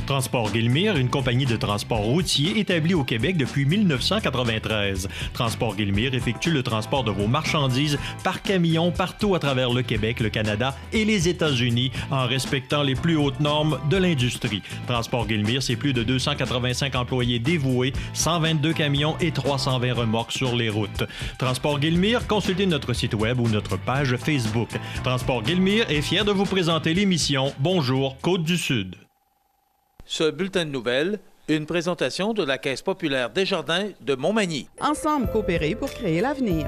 Transport Guillemire, une compagnie de transport routier établie au Québec depuis 1993. Transport Guillemire effectue le transport de vos marchandises par camion partout à travers le Québec, le Canada et les États-Unis en respectant les plus hautes normes de l'industrie. Transport Guillemire, c'est plus de 285 employés dévoués, 122 camions et 320 remorques sur les routes. Transport Guillemire, consultez notre site web ou notre page Facebook. Transport Guillemire est fier de vous présenter l'émission Bonjour Côte-du-Sud. Ce bulletin de nouvelles, une présentation de la Caisse populaire Desjardins de Montmagny. Ensemble coopérer pour créer l'avenir.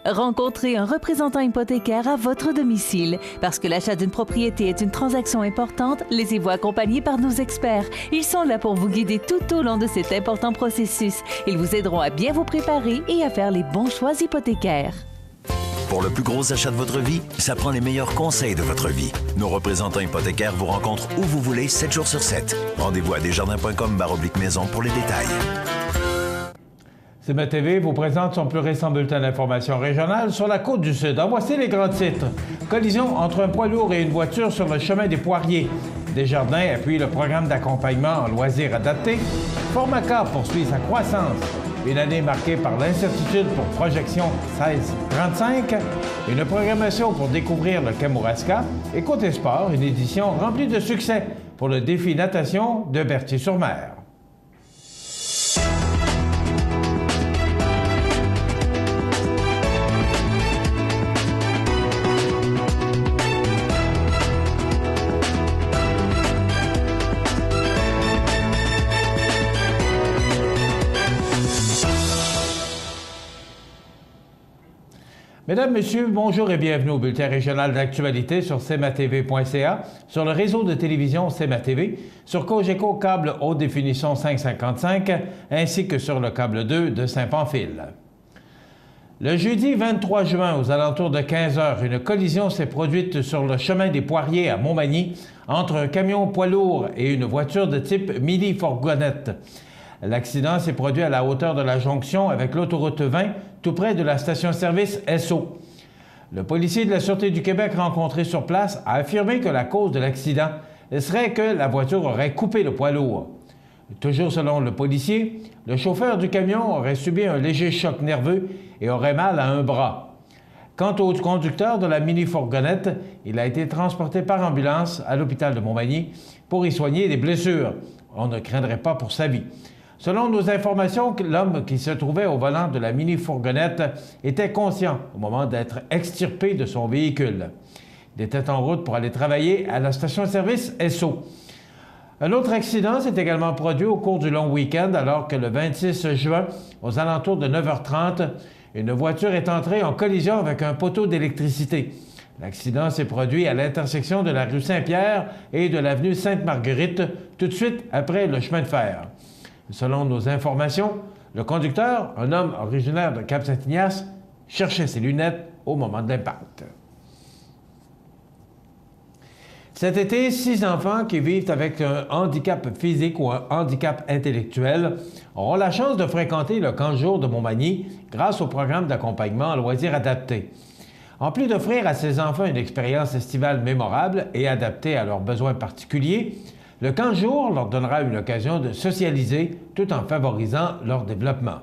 Rencontrez un représentant hypothécaire à votre domicile. Parce que l'achat d'une propriété est une transaction importante, laissez-vous accompagner par nos experts. Ils sont là pour vous guider tout au long de cet important processus. Ils vous aideront à bien vous préparer et à faire les bons choix hypothécaires. Pour le plus gros achat de votre vie, ça prend les meilleurs conseils de votre vie. Nos représentants hypothécaires vous rencontrent où vous voulez, 7 jours sur 7. Rendez-vous à desjardins.com/maison pour les détails. CMA-TV vous présente son plus récent bulletin d'information régionale sur la Côte-du-Sud. En voici les grands titres. Collision entre un poids lourd et une voiture sur le chemin des Poiriers. Desjardins appuie le programme d'accompagnement en loisirs adaptés. Formaca poursuit sa croissance. Une année marquée par l'incertitude pour projection 16-35, une programmation pour découvrir le Kamouraska et côté sport, une édition remplie de succès pour le défi natation de Berthier-sur-Mer. Mesdames, Messieurs, bonjour et bienvenue au bulletin régional d'actualité sur cmatv.ca, sur le réseau de télévision CMA-TV, sur Cogeco câble haute définition 555, ainsi que sur le câble 2 de Saint-Pamphile. Le jeudi 23 juin, aux alentours de 15 heures, une collision s'est produite sur le chemin des Poiriers à Montmagny entre un camion poids lourd et une voiture de type mini-fourgonnette. L'accident s'est produit à la hauteur de la jonction avec l'autoroute 20, tout près de la station-service Esso. Le policier de la Sûreté du Québec rencontré sur place a affirmé que la cause de l'accident serait que la voiture aurait coupé le poids lourd. Toujours selon le policier, le chauffeur du camion aurait subi un léger choc nerveux et aurait mal à un bras. Quant au conducteur de la mini-fourgonnette, il a été transporté par ambulance à l'hôpital de Montmagny pour y soigner des blessures. On ne craindrait pas pour sa vie. Selon nos informations, l'homme qui se trouvait au volant de la mini-fourgonnette était conscient au moment d'être extirpé de son véhicule. Il était en route pour aller travailler à la station-service Esso. Un autre accident s'est également produit au cours du long week-end alors que le 26 juin, aux alentours de 9h30, une voiture est entrée en collision avec un poteau d'électricité. L'accident s'est produit à l'intersection de la rue Saint-Pierre et de l'avenue Sainte-Marguerite, tout de suite après le chemin de fer. Selon nos informations, le conducteur, un homme originaire de Cap-Saint-Ignace, cherchait ses lunettes au moment de l'impact. Cet été, 6 enfants qui vivent avec un handicap physique ou un handicap intellectuel auront la chance de fréquenter le camp de jour de Montmagny grâce au programme d'accompagnement en loisirs adaptés. En plus d'offrir à ces enfants une expérience estivale mémorable et adaptée à leurs besoins particuliers, le camp de jour leur donnera une occasion de socialiser tout en favorisant leur développement.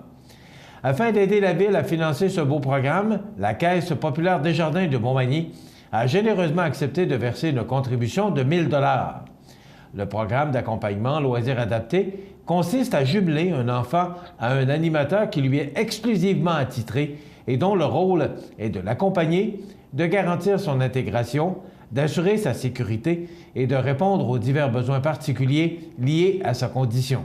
Afin d'aider la Ville à financer ce beau programme, la Caisse populaire Desjardins de Montmagny a généreusement accepté de verser une contribution de 1 000 $. Le programme d'accompagnement loisirs adaptés consiste à jumeler un enfant à un animateur qui lui est exclusivement attitré et dont le rôle est de l'accompagner, de garantir son intégration, d'assurer sa sécurité et de répondre aux divers besoins particuliers liés à sa condition.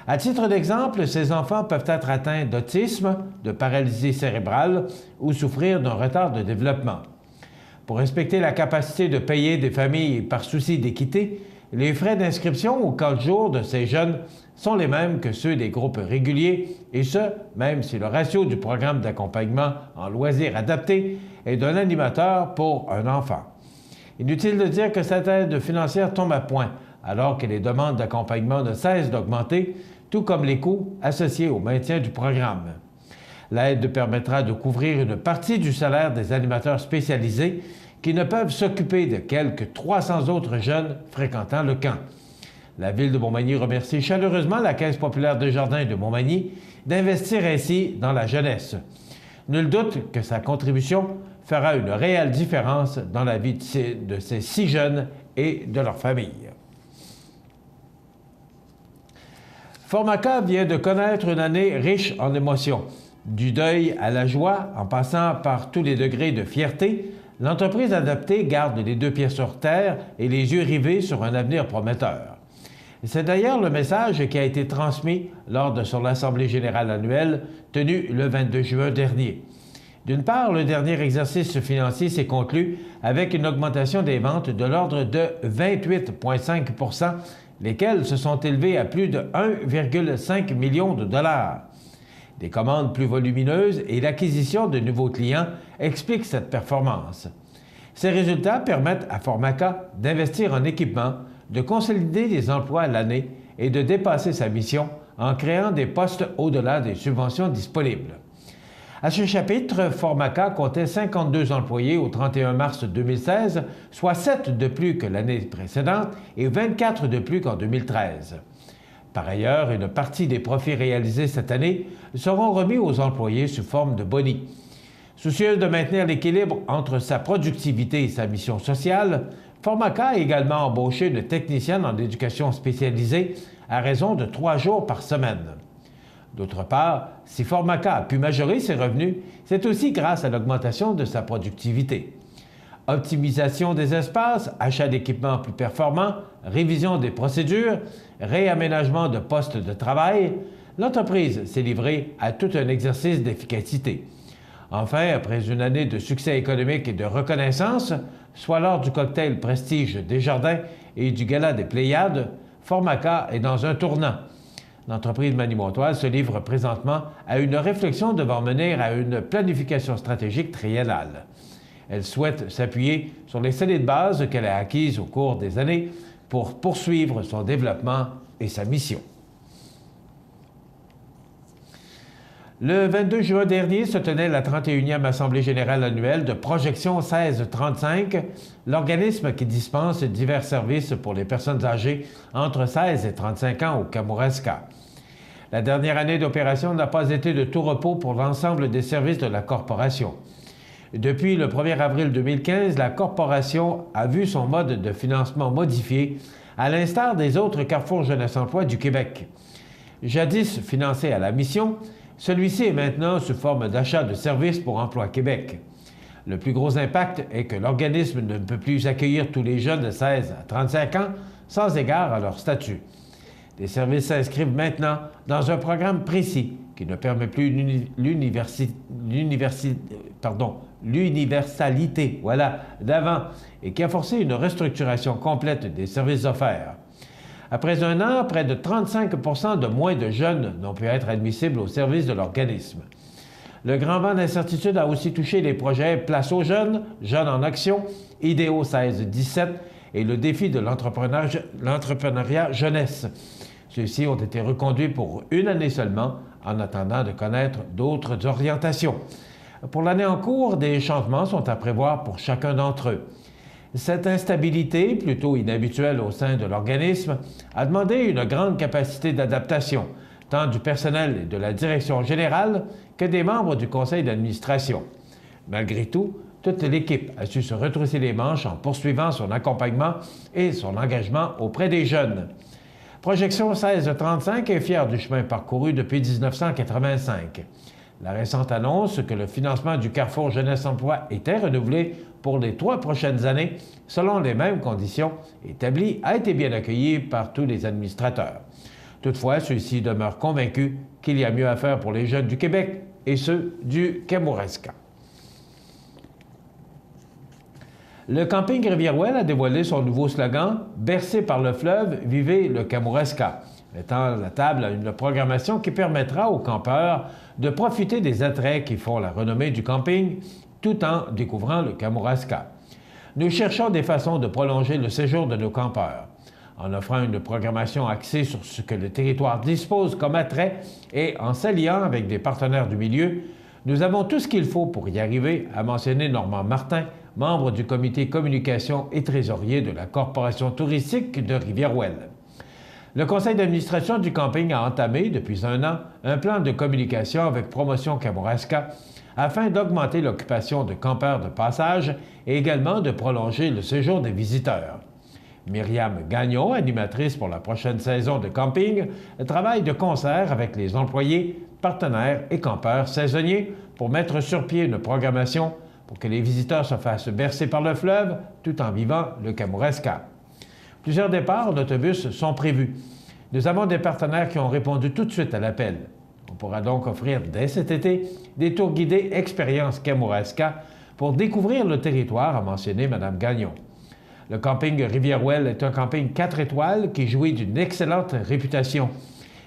À titre d'exemple, ces enfants peuvent être atteints d'autisme, de paralysie cérébrale ou souffrir d'un retard de développement. Pour respecter la capacité de payer des familles par souci d'équité, les frais d'inscription au camp de jour de ces jeunes sont les mêmes que ceux des groupes réguliers, et ce, même si le ratio du programme d'accompagnement en loisirs adaptés est d'un animateur pour un enfant. Inutile de dire que cette aide financière tombe à point, alors que les demandes d'accompagnement ne cessent d'augmenter, tout comme les coûts associés au maintien du programme. L'aide permettra de couvrir une partie du salaire des animateurs spécialisés qui ne peuvent s'occuper de quelques 300 autres jeunes fréquentant le camp. La Ville de Montmagny remercie chaleureusement la Caisse populaire Desjardins de Montmagny d'investir ainsi dans la jeunesse. Nul doute que sa contribution fera une réelle différence dans la vie de ces 6 jeunes et de leurs familles. Formaka vient de connaître une année riche en émotions. Du deuil à la joie, en passant par tous les degrés de fierté, l'entreprise adaptée garde les 2 pieds sur terre et les yeux rivés sur un avenir prometteur. C'est d'ailleurs le message qui a été transmis lors de son Assemblée générale annuelle tenue le 22 juin dernier. D'une part, le dernier exercice financier s'est conclu avec une augmentation des ventes de l'ordre de 28,5 %, lesquelles se sont élevées à plus de 1,5 million de dollars. Des commandes plus volumineuses et l'acquisition de nouveaux clients expliquent cette performance. Ces résultats permettent à Formaka d'investir en équipement, de consolider des emplois à l'année et de dépasser sa mission en créant des postes au-delà des subventions disponibles. À ce chapitre, Formaka comptait 52 employés au 31 mars 2016, soit 7 de plus que l'année précédente et 24 de plus qu'en 2013. Par ailleurs, une partie des profits réalisés cette année seront remis aux employés sous forme de boni. Soucieuse de maintenir l'équilibre entre sa productivité et sa mission sociale, Formaka a également embauché une technicienne en éducation spécialisée à raison de 3 jours par semaine. D'autre part, si Formaka a pu majorer ses revenus, c'est aussi grâce à l'augmentation de sa productivité. Optimisation des espaces, achat d'équipements plus performants, révision des procédures, réaménagement de postes de travail, l'entreprise s'est livrée à tout un exercice d'efficacité. Enfin, après une année de succès économique et de reconnaissance, soit lors du cocktail Prestige Desjardins et du Gala des Pléiades, Formaka est dans un tournant. L'entreprise manimontoise se livre présentement à une réflexion devant mener à une planification stratégique triennale. Elle souhaite s'appuyer sur les solides bases qu'elle a acquises au cours des années pour poursuivre son développement et sa mission. Le 22 juin dernier se tenait la 31e Assemblée générale annuelle de Projection 1635, l'organisme qui dispense divers services pour les personnes âgées entre 16 et 35 ans au Kamouraska. La dernière année d'opération n'a pas été de tout repos pour l'ensemble des services de la corporation. Depuis le 1er avril 2015, la corporation a vu son mode de financement modifié, à l'instar des autres Carrefour Jeunesse Emploi du Québec. Jadis financé à la mission, celui-ci est maintenant sous forme d'achat de services pour Emploi Québec. Le plus gros impact est que l'organisme ne peut plus accueillir tous les jeunes de 16 à 35 ans sans égard à leur statut. Les services s'inscrivent maintenant dans un programme précis qui ne permet plus l'universalité d'avant et qui a forcé une restructuration complète des services offerts. Après un an, près de 35 % de moins de jeunes n'ont pu être admissibles au service de l'organisme. Le grand vent d'incertitude a aussi touché les projets Place aux jeunes, Jeunes en action, Idéo 16-17 et le défi de l'entrepreneuriat jeunesse. Ceux-ci ont été reconduits pour une année seulement, en attendant de connaître d'autres orientations. Pour l'année en cours, des changements sont à prévoir pour chacun d'entre eux. Cette instabilité, plutôt inhabituelle au sein de l'organisme, a demandé une grande capacité d'adaptation, tant du personnel et de la direction générale que des membres du conseil d'administration. Malgré tout, toute l'équipe a su se retrousser les manches en poursuivant son accompagnement et son engagement auprès des jeunes. Projection 1635 est fière du chemin parcouru depuis 1985. La récente annonce que le financement du Carrefour Jeunesse Emploi était renouvelé pour les 3 prochaines années, selon les mêmes conditions établies, a été bien accueillie par tous les administrateurs. Toutefois, ceux-ci demeurent convaincus qu'il y a mieux à faire pour les jeunes du Québec et ceux du Kamouraska. Le camping Rivière-Ouelle a dévoilé son nouveau slogan « Bercé par le fleuve, vivez le Kamouraska », mettant la table à une programmation qui permettra aux campeurs de profiter des attraits qui font la renommée du camping tout en découvrant le Kamouraska. Nous cherchons des façons de prolonger le séjour de nos campeurs, en offrant une programmation axée sur ce que le territoire dispose comme attrait et en s'alliant avec des partenaires du milieu. Nous avons tout ce qu'il faut pour y arriver, a mentionné Normand Martin membre du comité communication et trésorier de la Corporation touristique de Rivière-Ouelle. Le conseil d'administration du camping a entamé, depuis un an, un plan de communication avec Promotion Kamouraska afin d'augmenter l'occupation de campeurs de passage et également de prolonger le séjour des visiteurs. Myriam Gagnon, animatrice pour la prochaine saison de camping, travaille de concert avec les employés, partenaires et campeurs saisonniers pour mettre sur pied une programmation pour que les visiteurs se fassent bercer par le fleuve tout en vivant le Kamouraska. Plusieurs départs en autobus sont prévus. Nous avons des partenaires qui ont répondu tout de suite à l'appel. On pourra donc offrir dès cet été des tours guidés Expérience Kamouraska pour découvrir le territoire, a mentionné Mme Gagnon. Le camping Rivière-Ouelle est un camping 4 étoiles qui jouit d'une excellente réputation.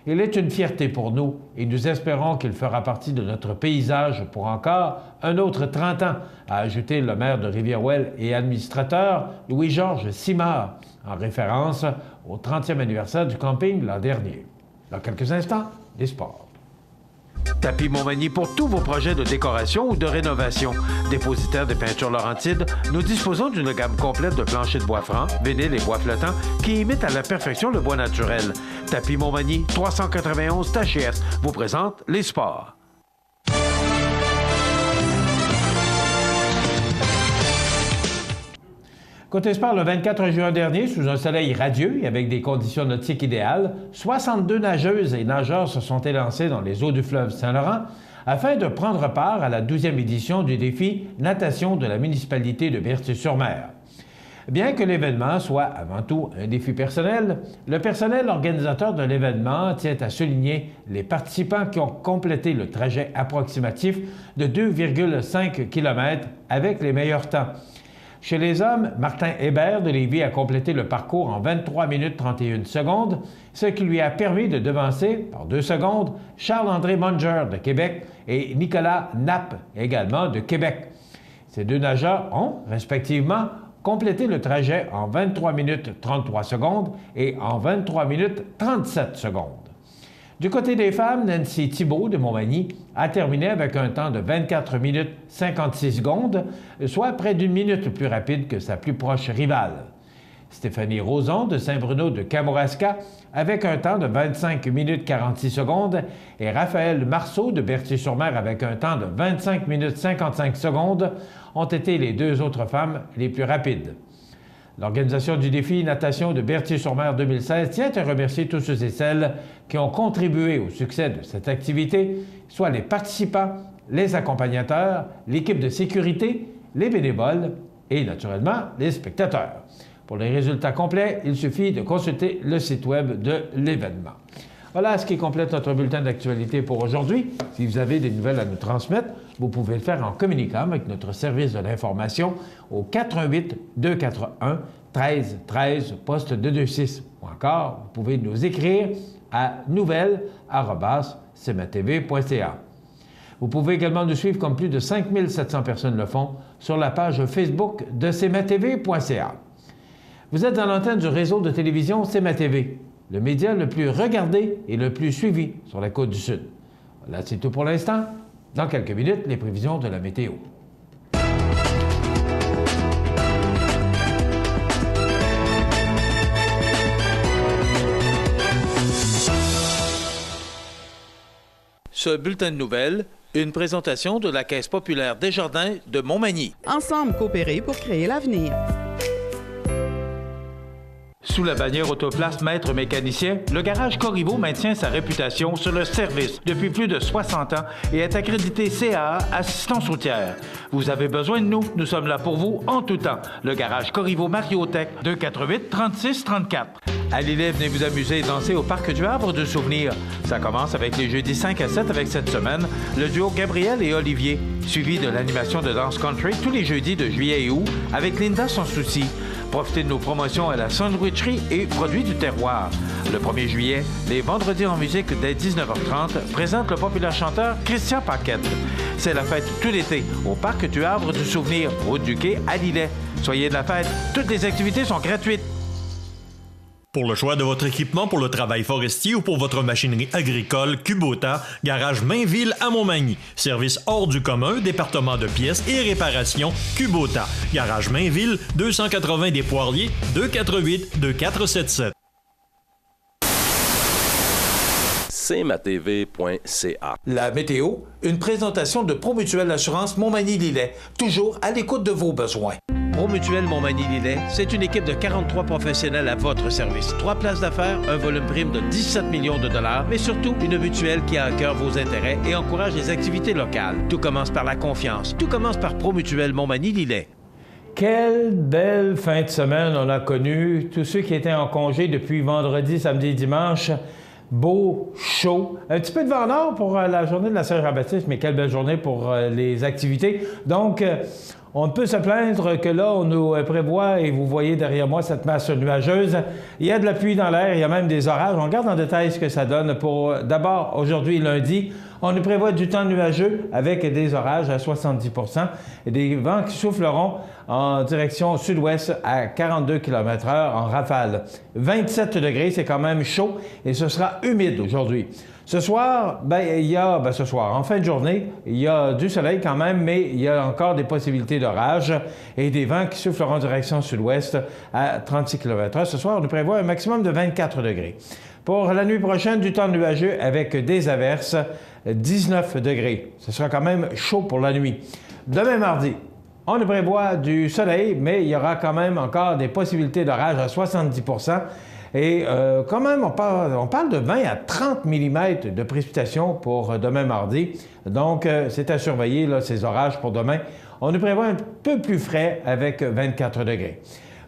Il est une fierté pour nous et nous espérons qu'il fera partie de notre paysage pour encore un autre 30 ans, a ajouté le maire de Rivière-Ouelle et administrateur Louis-Georges Simard, en référence au 30e anniversaire du camping l'an dernier. Dans quelques instants, les sports. Tapis Montmagny pour tous vos projets de décoration ou de rénovation. Dépositaire de peinture Laurentide, nous disposons d'une gamme complète de planchers de bois franc, vinyle et bois flottant qui imitent à la perfection le bois naturel. Tapis Montmagny, 391 Tachias, vous présente les sports. Côté sport, le 24 juin dernier, sous un soleil radieux et avec des conditions nautiques idéales, 62 nageuses et nageurs se sont élancés dans les eaux du fleuve Saint-Laurent afin de prendre part à la 12e édition du défi Natation de la municipalité de Berthier-sur-Mer. Bien que l'événement soit avant tout un défi personnel, le personnel organisateur de l'événement tient à souligner les participants qui ont complété le trajet approximatif de 2,5 km avec les meilleurs temps. Chez les hommes, Martin Hébert de Lévis a complété le parcours en 23 minutes 31 secondes, ce qui lui a permis de devancer, par 2 secondes, Charles-André Munger de Québec et Nicolas Knapp, également de Québec. Ces deux nageurs ont, respectivement, complété le trajet en 23 minutes 33 secondes et en 23 minutes 37 secondes. Du côté des femmes, Nancy Thibault de Montmagny a terminé avec un temps de 24 minutes 56 secondes, soit près d'une minute plus rapide que sa plus proche rivale. Stéphanie Roson de Saint-Bruno de Kamouraska avec un temps de 25 minutes 46 secondes et Raphaël Marceau de Berthier-sur-Mer avec un temps de 25 minutes 55 secondes ont été les deux autres femmes les plus rapides. L'organisation du défi Natation de Berthier-sur-Mer 2016 tient à remercier tous ceux et celles qui ont contribué au succès de cette activité, soit les participants, les accompagnateurs, l'équipe de sécurité, les bénévoles et, naturellement, les spectateurs. Pour les résultats complets, il suffit de consulter le site web de l'événement. Voilà ce qui complète notre bulletin d'actualité pour aujourd'hui. Si vous avez des nouvelles à nous transmettre, vous pouvez le faire en communiquant avec notre service de l'information au 418-241-1313, poste 226. Ou encore, vous pouvez nous écrire à nouvelles@cmatv.ca. Vous pouvez également nous suivre comme plus de 5700 personnes le font sur la page Facebook de cmatv.ca. Vous êtes à l'antenne du réseau de télévision CMA-TV, le média le plus regardé et le plus suivi sur la Côte-du-Sud. Voilà, c'est tout pour l'instant. Dans quelques minutes, les prévisions de la météo. Ce bulletin de nouvelles, une présentation de la Caisse populaire Desjardins de Montmagny. Ensemble coopérer pour créer l'avenir. Sous la bannière Autoplace Maître Mécanicien, le garage Corriveau maintient sa réputation sur le service depuis plus de 60 ans et est accrédité CAA Assistance routière. Vous avez besoin de nous, nous sommes là pour vous en tout temps. Le garage Corriveau Mariotech, 248-3634. À Lillet, venez vous amuser et danser au Parc du Havre de Souvenirs. Ça commence avec les jeudis 5 à 7 avec cette semaine, le duo Gabriel et Olivier, suivi de l'animation de danse country tous les jeudis de juillet et août avec Linda Sans Souci. Profitez de nos promotions à la sandwicherie et produits du terroir. Le 1er juillet, les vendredis en musique dès 19h30 présentent le populaire chanteur Christian Paquette. C'est la fête tout l'été au Parc du Havre du Souvenir, route du Quai à Lillet. Soyez de la fête, toutes les activités sont gratuites. Pour le choix de votre équipement pour le travail forestier ou pour votre machinerie agricole, Kubota, garage Mainville à Montmagny. Service hors du commun, département de pièces et réparation, Kubota. Garage Mainville, 280 des Poiriers, 248-2477. cmatv.ca. La météo, une présentation de Promutuelle Assurance Montmagny-Lillet, toujours à l'écoute de vos besoins. Promutuelle Montmagny-Lillet, c'est une équipe de 43 professionnels à votre service. 3 places d'affaires, un volume prime de 17 millions de dollars, mais surtout une mutuelle qui a à cœur vos intérêts et encourage les activités locales. Tout commence par la confiance. Tout commence par Promutuelle Montmagny-Lillet. Quelle belle fin de semaine on a connue. Tous ceux qui étaient en congé depuis vendredi, samedi et dimanche. Beau, chaud. Un petit peu de vent nord pour la journée de la Saint-Jean-Baptiste, mais quelle belle journée pour les activités. Donc, on ne peut se plaindre que là, on nous prévoit, et vous voyez derrière moi cette masse nuageuse, il y a de la pluie dans l'air, il y a même des orages. On regarde en détail ce que ça donne pour, d'abord, aujourd'hui, lundi, on nous prévoit du temps nuageux avec des orages à 70 % et des vents qui souffleront en direction sud-ouest à 42 km/h en rafale. 27 degrés, c'est quand même chaud et ce sera humide aujourd'hui. Ce soir, en fin de journée, il y a du soleil quand même, mais il y a encore des possibilités d'orage et des vents qui souffleront en direction sud-ouest à 36 km/h. Ce soir, on nous prévoit un maximum de 24 degrés. Pour la nuit prochaine, du temps nuageux avec des averses, 19 degrés. Ce sera quand même chaud pour la nuit. Demain mardi, on nous prévoit du soleil, mais il y aura quand même encore des possibilités d'orage à 70 % et quand même, on parle de 20 à 30 mm de précipitations pour demain mardi. Donc, c'est à surveiller, là, ces orages pour demain. On nous prévoit un peu plus frais avec 24 degrés.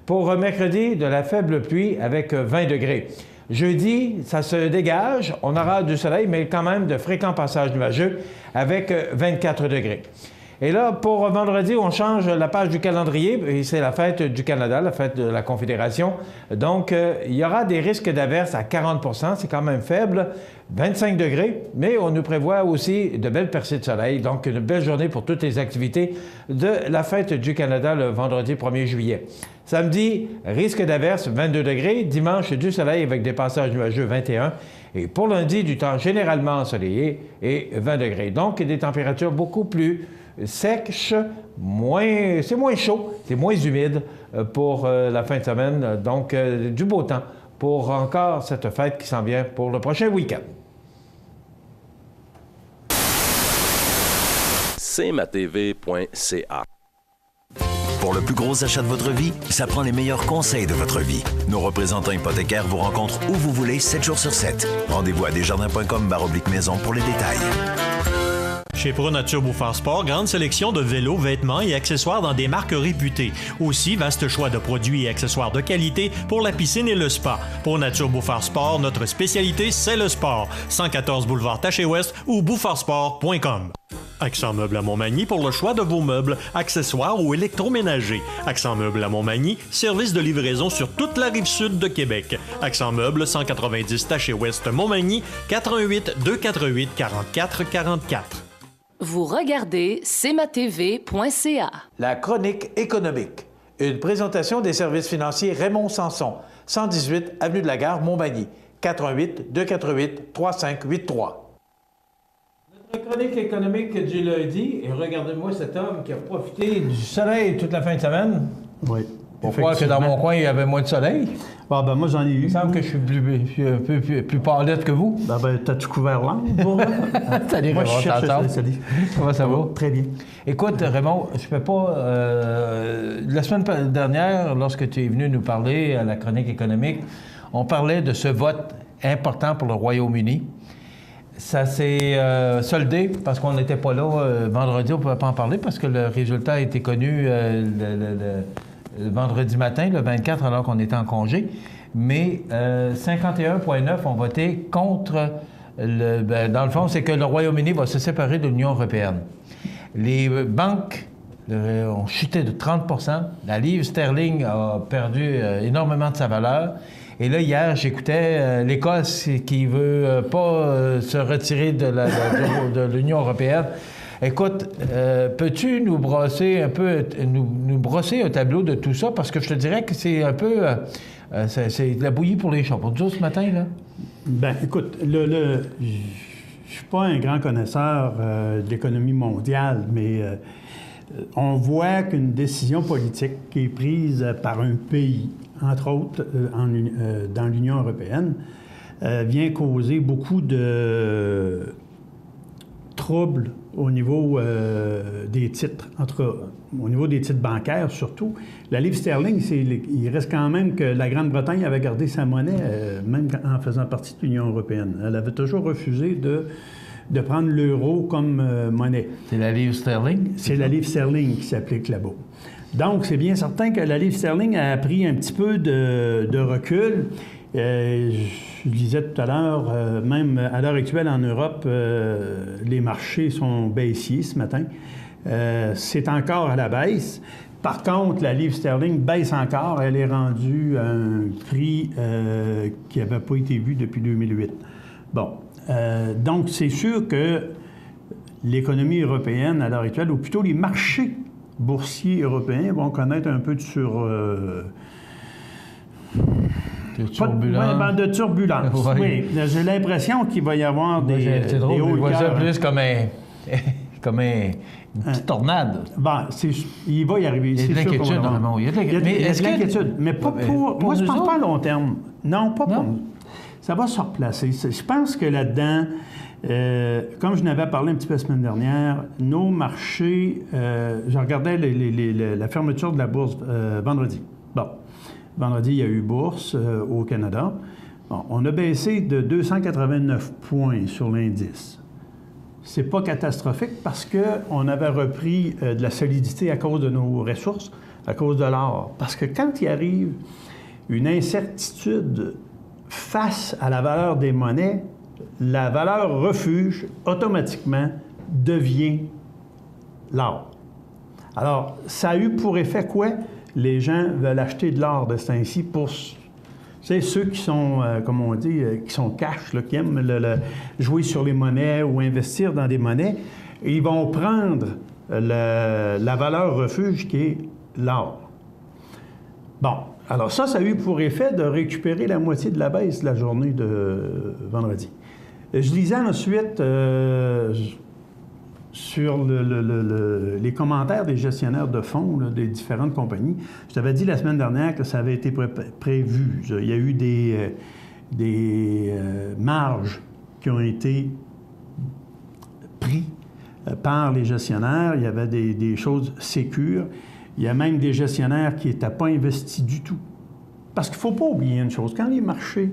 Pour mercredi, de la faible pluie avec 20 degrés. Jeudi, ça se dégage. On aura du soleil, mais quand même de fréquents passages nuageux avec 24 degrés. Et là, pour vendredi, on change la page du calendrier et c'est la fête du Canada, la fête de la Confédération. Donc, il y aura des risques d'averses à 40 %, c'est quand même faible, 25 degrés, mais on nous prévoit aussi de belles percées de soleil. Donc, une belle journée pour toutes les activités de la fête du Canada le vendredi 1er juillet. Samedi, risque d'averses, 22 degrés. Dimanche, du soleil avec des passages nuageux, 21. Et pour lundi, du temps généralement ensoleillé et 20 degrés. Donc, des températures beaucoup plus sèches, c'est moins chaud, c'est moins humide pour la fin de semaine. Donc, du beau temps pour encore cette fête qui s'en vient pour le prochain week-end. cmatv.ca. Pour le plus gros achat de votre vie, ça prend les meilleurs conseils de votre vie. Nos représentants hypothécaires vous rencontrent où vous voulez, 7 jours sur 7. Rendez-vous à desjardins.com/maison pour les détails. Chez Pro Nature Bouffard Sport, grande sélection de vélos, vêtements et accessoires dans des marques réputées. Aussi, vaste choix de produits et accessoires de qualité pour la piscine et le spa. Pro Nature Bouffard Sport, notre spécialité, c'est le sport. 114 boulevard Taché-Ouest ou bouffardsport.com. Accent Meubles à Montmagny pour le choix de vos meubles, accessoires ou électroménagers. Accent Meubles à Montmagny, service de livraison sur toute la rive sud de Québec. Accent Meubles, 190 Taché-Ouest Montmagny, 88 248 44 44. Vous regardez cmatv.ca. La chronique économique. Une présentation des services financiers Raymond Sanson, 118 Avenue de la Gare, Montmagny, 88 248 3583. Notre chronique économique du lundi, et regardez-moi cet homme qui a profité du soleil toute la fin de semaine. Oui. Pourquoi que dans mon coin, il y avait moins de soleil? Ah ben moi, j'en ai eu. Il me semble que je suis un peu plus pâlette que vous. T'as-tu couvert l'angle? Salut, moi, je cherche ça. Comment ça va? Très bien. Écoute, Raymond, je peux pas... la semaine dernière, lorsque tu es venu nous parler à la chronique économique, on parlait de ce vote important pour le Royaume-Uni. Ça s'est soldé parce qu'on n'était pas là vendredi, on ne pouvait pas en parler parce que le résultat a été connu le vendredi matin, le 24, alors qu'on était en congé. Mais 51,9 ont voté contre dans le fond, c'est que le Royaume-Uni va se séparer de l'Union européenne. Les banques ont chuté de 30 %. La livre sterling a perdu énormément de sa valeur. Et là, hier, j'écoutais l'Écosse qui ne veut pas se retirer de l'Union européenne. Écoute, peux-tu nous brosser un peu, nous brosser un tableau de tout ça? Parce que je te dirais que c'est un peu... c'est de la bouillie pour les chats. Pour nous ce matin, là? Ben, écoute, je suis pas un grand connaisseur de l'économie mondiale, mais on voit qu'une décision politique qui est prise par un pays, entre autres dans l'Union européenne, vient causer beaucoup de troubles au niveau des titres, au niveau des titres bancaires surtout. La livre sterling, il reste quand même que la Grande-Bretagne avait gardé sa monnaie, même en faisant partie de l'Union européenne. Elle avait toujours refusé de prendre l'euro comme monnaie. C'est la livre sterling? C'est la livre sterling qui s'applique là-bas. Donc, c'est bien certain que la livre sterling a pris un petit peu de recul. Je disais tout à l'heure, même à l'heure actuelle en Europe, les marchés sont baissiers ce matin. C'est encore à la baisse. Par contre, la livre sterling baisse encore. Elle est rendue à un prix qui n'avait pas été vu depuis 2008. Bon. Donc, c'est sûr que l'économie européenne, à l'heure actuelle, ou plutôt les marchés boursiers européens, vont connaître un peu de de turbulence. Oui. Oui. J'ai l'impression qu'il va y avoir des drôle, hauts je vois ça cœurs. plus comme une petite tornade. Bon, il va y arriver. Il y a de l'inquiétude, Raymond. Il y a de l'inquiétude. Mais pas pour moi, je ne pense pas à long terme. Non, pas pour nous. Ça va se replacer. Je pense que là-dedans, comme je n'avais parlé un petit peu la semaine dernière, nos marchés, je regardais la fermeture de la bourse vendredi. Bon, vendredi, il y a eu bourse au Canada. Bon, on a baissé de 289 points sur l'indice. C'est pas catastrophique parce qu'on avait repris de la solidité à cause de nos ressources, à cause de l'or. Parce que quand il arrive une incertitude face à la valeur des monnaies, la valeur refuge, automatiquement, devient l'or. Alors, ça a eu pour effet quoi? Les gens veulent acheter de l'or de ce temps-ci pour... C'est ceux qui sont, comme on dit, qui sont cash, là, qui aiment jouer sur les monnaies ou investir dans des monnaies, ils vont prendre la valeur refuge qui est l'or. Bon. Alors ça a eu pour effet de récupérer la moitié de la baisse de la journée de vendredi. Je lisais ensuite sur les commentaires des gestionnaires de fonds là, des différentes compagnies. Je t'avais dit la semaine dernière que ça avait été prévu. Il y a eu des marges qui ont été prises par les gestionnaires. Il y avait des choses sécures. Il y a même des gestionnaires qui n'étaient pas investis du tout. Parce qu'il ne faut pas oublier une chose. Quand les marchés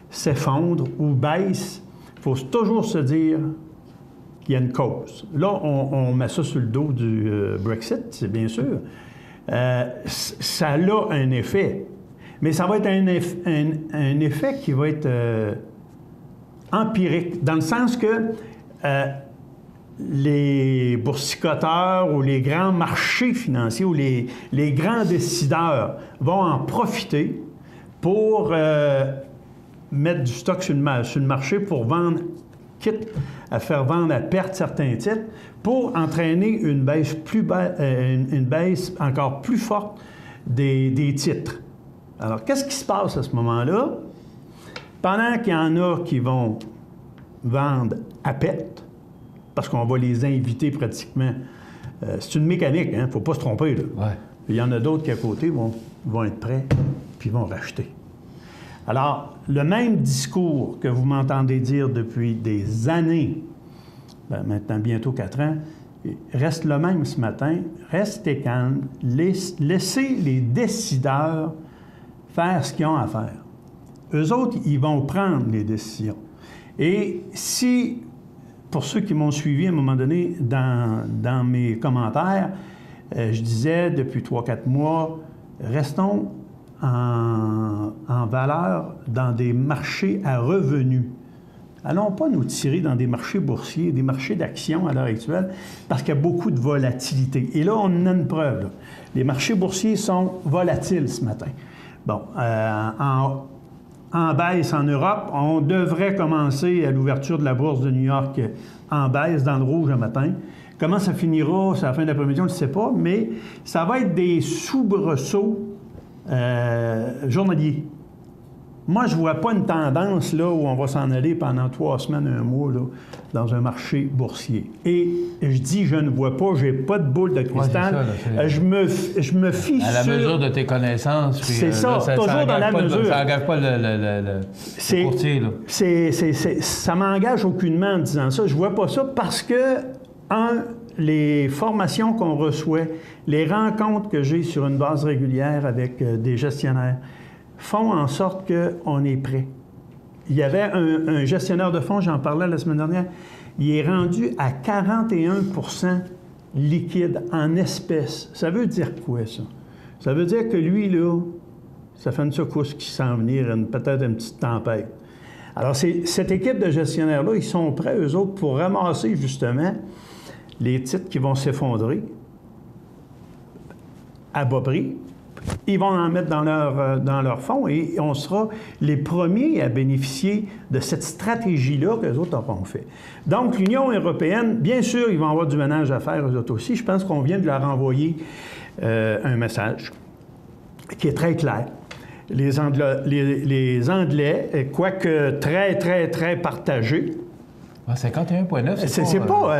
s'effondrent ou baissent, il faut toujours se dire qu'il y a une cause. Là, on met ça sur le dos du Brexit, c'est bien sûr. Ça a un effet. Mais ça va être un effet qui va être empirique, dans le sens que... les boursicoteurs ou les grands marchés financiers ou les grands décideurs vont en profiter pour mettre du stock sur le marché pour vendre, quitte à faire vendre à perte certains titres, pour entraîner une baisse encore plus forte des titres. Alors, qu'est-ce qui se passe à ce moment-là? Pendant qu'il y en a qui vont vendre à perte, parce qu'on va les inviter pratiquement. C'est une mécanique, il ne faut pas se tromper. Là. Ouais. Il y en a d'autres qui, à côté, vont être prêts, puis vont racheter. Alors, le même discours que vous m'entendez dire depuis des années, maintenant bientôt 4 ans, reste le même ce matin. Restez calme, laissez les décideurs faire ce qu'ils ont à faire. Eux autres, ils vont prendre les décisions. Et si... Pour ceux qui m'ont suivi à un moment donné dans mes commentaires, je disais depuis 3-4 mois, restons en valeur dans des marchés à revenus. Allons pas nous tirer dans des marchés boursiers, des marchés d'actions à l'heure actuelle, parce qu'il y a beaucoup de volatilité. Et là, on en a une preuve. Là. Les marchés boursiers sont volatiles ce matin. Bon, en baisse en Europe. On devrait commencer à l'ouverture de la bourse de New York en baisse, dans le rouge un matin. Comment ça finira, c'est la fin d'après-midi, on ne le sait pas, mais ça va être des soubresauts journaliers. Moi, je ne vois pas une tendance là où on va s'en aller pendant 3 semaines, 1 mois, là, dans un marché boursier. Et je dis, je ne vois pas, je n'ai pas de boule de cristal. Ouais, ça, je me fie à la mesure de tes connaissances. C'est ça, toujours dans la mesure. Ça n'engage pas le courtier. Là. Ça m'engage aucunement en disant ça. Je ne vois pas ça parce que, les formations qu'on reçoit, les rencontres que j'ai sur une base régulière avec des gestionnaires, font en sorte qu'on est prêt. Il y avait un gestionnaire de fonds, j'en parlais la semaine dernière, il est rendu à 41% liquide en espèces. Ça veut dire quoi, ça? Ça veut dire que lui, là, ça fait une secousse qui sent venir, peut-être une petite tempête. Alors, cette équipe de gestionnaires-là, ils sont prêts, eux autres, pour ramasser, justement, les titres qui vont s'effondrer à bas prix. Ils vont en mettre dans leur fonds et on sera les premiers à bénéficier de cette stratégie-là que les autres auront fait. Donc, l'Union européenne, bien sûr, ils vont avoir du ménage à faire, eux autres aussi. Je pense qu'on vient de leur envoyer un message qui est très clair. Les Anglais, quoique très, très, très partagés, 51,9, c'est pas...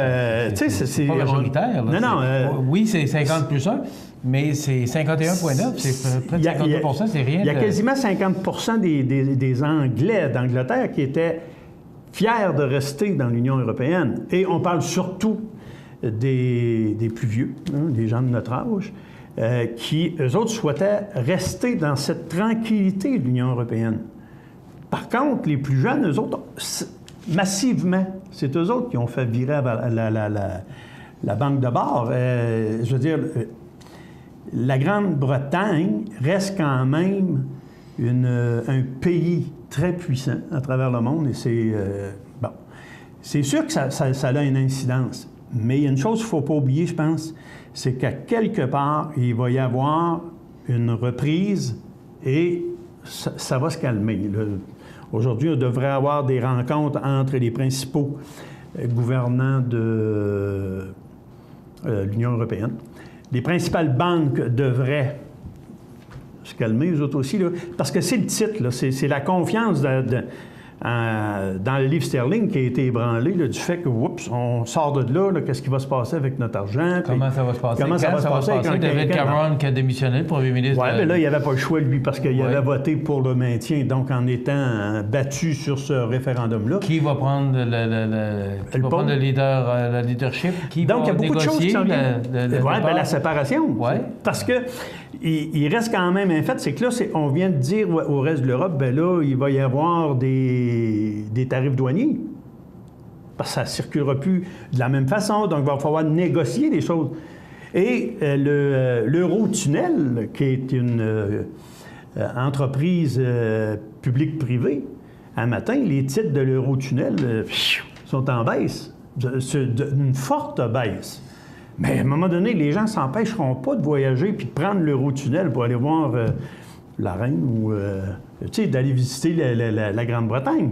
c'est pas majoritaire. Là. Non. Oui, c'est 50 plus 1, mais c'est 51,9, c'est près de 52 %, c'est rien. Il y a quasiment 50 des Anglais d'Angleterre qui étaient fiers de rester dans l'Union européenne. Et on parle surtout des plus vieux, des gens de notre âge, qui, eux autres, souhaitaient rester dans cette tranquillité de l'Union européenne. Par contre, les plus jeunes, eux autres... Massivement, c'est eux autres qui ont fait virer la banque de bord. Je veux dire, la Grande-Bretagne reste quand même un pays très puissant à travers le monde et c'est... bon, c'est sûr que ça a une incidence, mais il y a une chose qu'il ne faut pas oublier, je pense, c'est qu'à quelque part, il va y avoir une reprise et ça va se calmer. Aujourd'hui, on devrait avoir des rencontres entre les principaux gouvernants de l'Union européenne. Les principales banques devraient se calmer, eux autres aussi, là, parce que c'est le titre, là, c'est la confiance dans le livre sterling qui a été ébranlé là, du fait que, oups, on sort de là, qu'est-ce qui va se passer avec notre argent? Comment ça va se passer? Comment ça va se passer? David Cameron qui a démissionné, le premier ministre. Oui, mais là, il n'y avait pas le choix, lui, parce qu'il avait voté pour le maintien, donc en étant battu sur ce référendum-là. Qui va prendre le leadership? Qui donc, va il y a beaucoup de choses qui s'en viennent. La séparation. Ouais. Parce que il reste quand même un fait, c'est que là, on vient de dire au reste de l'Europe, bien là, il va y avoir des tarifs douaniers. Parce que ça ne circulera plus de la même façon, donc il va falloir négocier des choses. Et l'Eurotunnel, qui est une entreprise publique-privée, un matin, les titres de l'Eurotunnel sont en baisse, une forte baisse. Mais à un moment donné, les gens ne s'empêcheront pas de voyager puis de prendre l'Eurotunnel pour aller voir la reine ou d'aller visiter la Grande-Bretagne.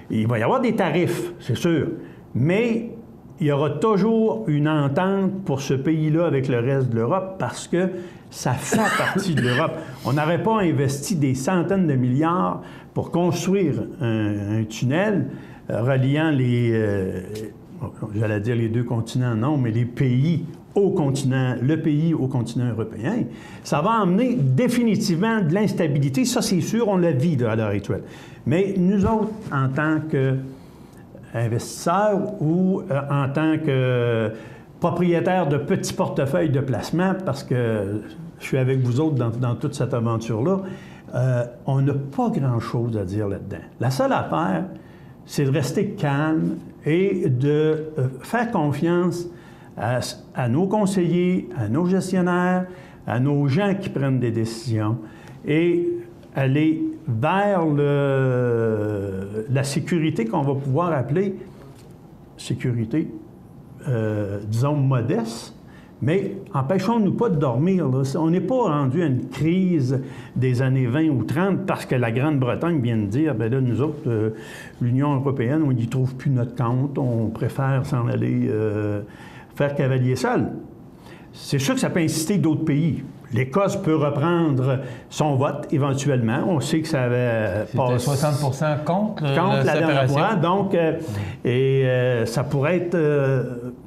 Il va y avoir des tarifs, c'est sûr, mais il y aura toujours une entente pour ce pays-là avec le reste de l'Europe parce que ça fait partie de l'Europe. On n'aurait pas investi des centaines de milliards pour construire un tunnel reliant j'allais dire les deux continents, non, mais les pays au continent, le pays au continent européen, ça va emmener définitivement de l'instabilité. Ça, c'est sûr, on la vit à l'heure actuelle. Mais nous autres, en tant qu'investisseurs ou en tant que propriétaires de petits portefeuilles de placement, parce que je suis avec vous autres dans toute cette aventure-là, on n'a pas grand-chose à dire là-dedans. La seule affaire, c'est de rester calme et de faire confiance à nos conseillers, à nos gestionnaires, à nos gens qui prennent des décisions et aller vers la sécurité qu'on va pouvoir appeler sécurité, disons, modeste, mais empêchons-nous pas de dormir. Là. On n'est pas rendu à une crise des années 20 ou 30 parce que la Grande-Bretagne vient de dire, bien là, nous autres, l'Union européenne, on n'y trouve plus notre compte, on préfère s'en aller faire cavalier seul. C'est sûr que ça peut inciter d'autres pays. L'Écosse peut reprendre son vote éventuellement. On sait que ça avait passé 60% contre la dernière fois. Donc, ça pourrait être...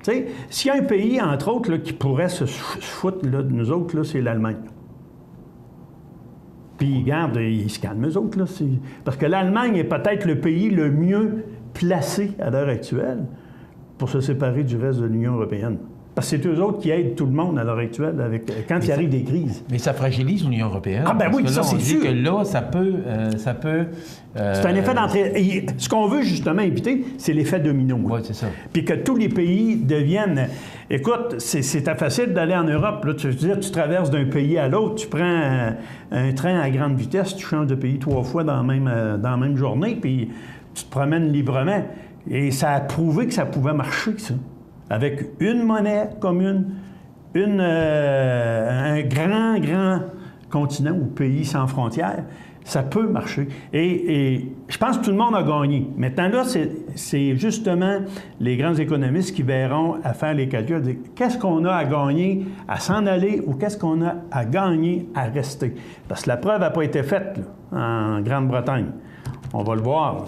tu sais, s'il y a un pays, entre autres, là, qui pourrait se foutre là, de nous autres, là, c'est l'Allemagne. Puis, regarde, ils se calment, eux autres. Là, parce que l'Allemagne est peut-être le pays le mieux placé à l'heure actuelle pour se séparer du reste de l'Union européenne. Parce que c'est eux autres qui aident tout le monde à l'heure actuelle quand il arrive des crises. Mais ça fragilise l'Union européenne. Ah ben oui, ça c'est sûr. Que là, ça peut... c'est un effet d'entrée. Ce qu'on veut justement éviter, c'est l'effet domino. Oui, c'est ça. Puis que tous les pays deviennent... Écoute, c'est facile d'aller en Europe. Là, tu traverses d'un pays à l'autre, tu prends un train à grande vitesse, tu changes de pays 3 fois dans la même journée, puis tu te promènes librement. Et ça a prouvé que ça pouvait marcher, ça. Avec une monnaie commune, un grand continent ou pays sans frontières, ça peut marcher. Et je pense que tout le monde a gagné. Maintenant, là, c'est justement les grands économistes qui verront à faire les calculs, dire qu'est-ce qu'on a à gagner à s'en aller ou qu'est-ce qu'on a à gagner à rester. Parce que la preuve n'a pas été faite là, en Grande-Bretagne. On va le voir, là.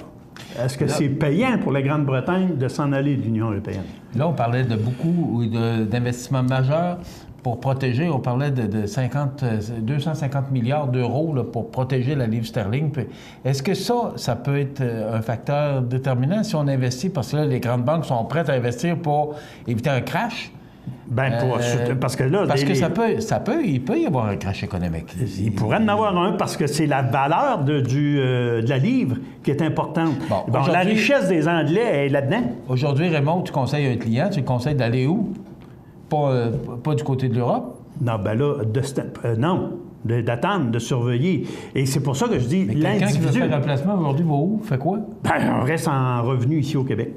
Est-ce que c'est payant pour la Grande-Bretagne de s'en aller de l'Union européenne? Là, on parlait de beaucoup d'investissements majeurs pour protéger. On parlait de 250 milliards d'euros là, pour protéger la livre sterling. Est-ce que ça peut être un facteur déterminant si on investit? Parce que là, les grandes banques sont prêtes à investir pour éviter un crash. Parce que là... il peut y avoir un crash économique. Il pourrait en avoir un parce que c'est la valeur de la livre qui est importante. Bon, la richesse des Anglais est là-dedans. Aujourd'hui, Raymond, tu conseilles un client, tu le conseilles d'aller où? Pas du côté de l'Europe? Non, ben là, d'attendre, de surveiller. Et c'est pour ça que je dis l'individu... Quelqu'un qui veut faire un placement aujourd'hui va où? Fait quoi? On reste en revenu ici au Québec.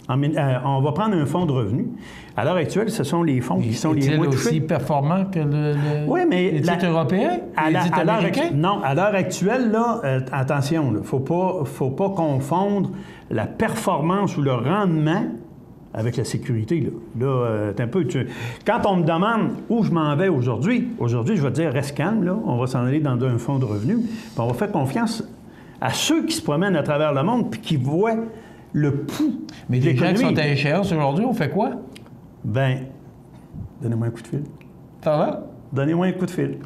On va prendre un fonds de revenus. À l'heure actuelle, ce sont les fonds qui sont les moins touchés. Aussi performants que les titres européens? Les titres américains? Non, à l'heure actuelle, là, attention, il ne faut pas confondre la performance ou le rendement avec la sécurité. Là, un peu, quand on me demande où je m'en vais aujourd'hui, je vais dire, reste calme, là, on va s'en aller dans un fonds de revenus, puis on va faire confiance à ceux qui se promènent à travers le monde puis qui voient le pouls. Mais les gens qui sont à échéance aujourd'hui, on fait quoi? Ben, donnez-moi un coup de fil. Ça va? Donnez-moi un coup de fil.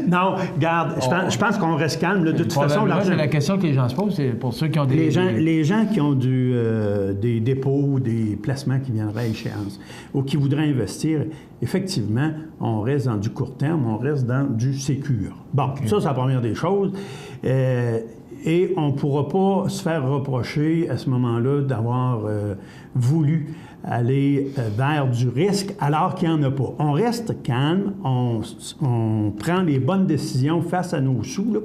Non, regarde, je pense qu'on reste calme. Là, de toute façon, l'argent... C'est la question que les gens se posent, c'est pour ceux qui ont Les gens qui ont des dépôts ou des placements qui viendraient à échéance ou qui voudraient investir, effectivement, on reste dans du court terme, on reste dans du sécure. Bon, ça, c'est la première des choses. Et on ne pourra pas se faire reprocher à ce moment-là d'avoir voulu aller vers du risque alors qu'il n'y en a pas. On reste calme, on prend les bonnes décisions face à nos sous, là,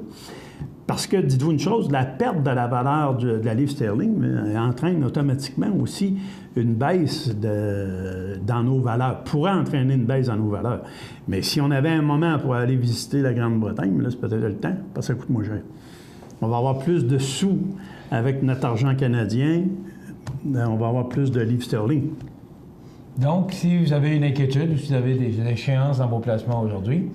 parce que, dites-vous une chose, la perte de la valeur de la livre sterling entraîne automatiquement aussi une baisse dans nos valeurs, pourrait entraîner une baisse dans nos valeurs. Mais si on avait un moment pour aller visiter la Grande-Bretagne, là, c'est peut-être le temps, parce que ça coûte moins cher. On va avoir plus de sous avec notre argent canadien. On va avoir plus de livres sterling. Donc, si vous avez une inquiétude ou si vous avez des échéances dans vos placements aujourd'hui,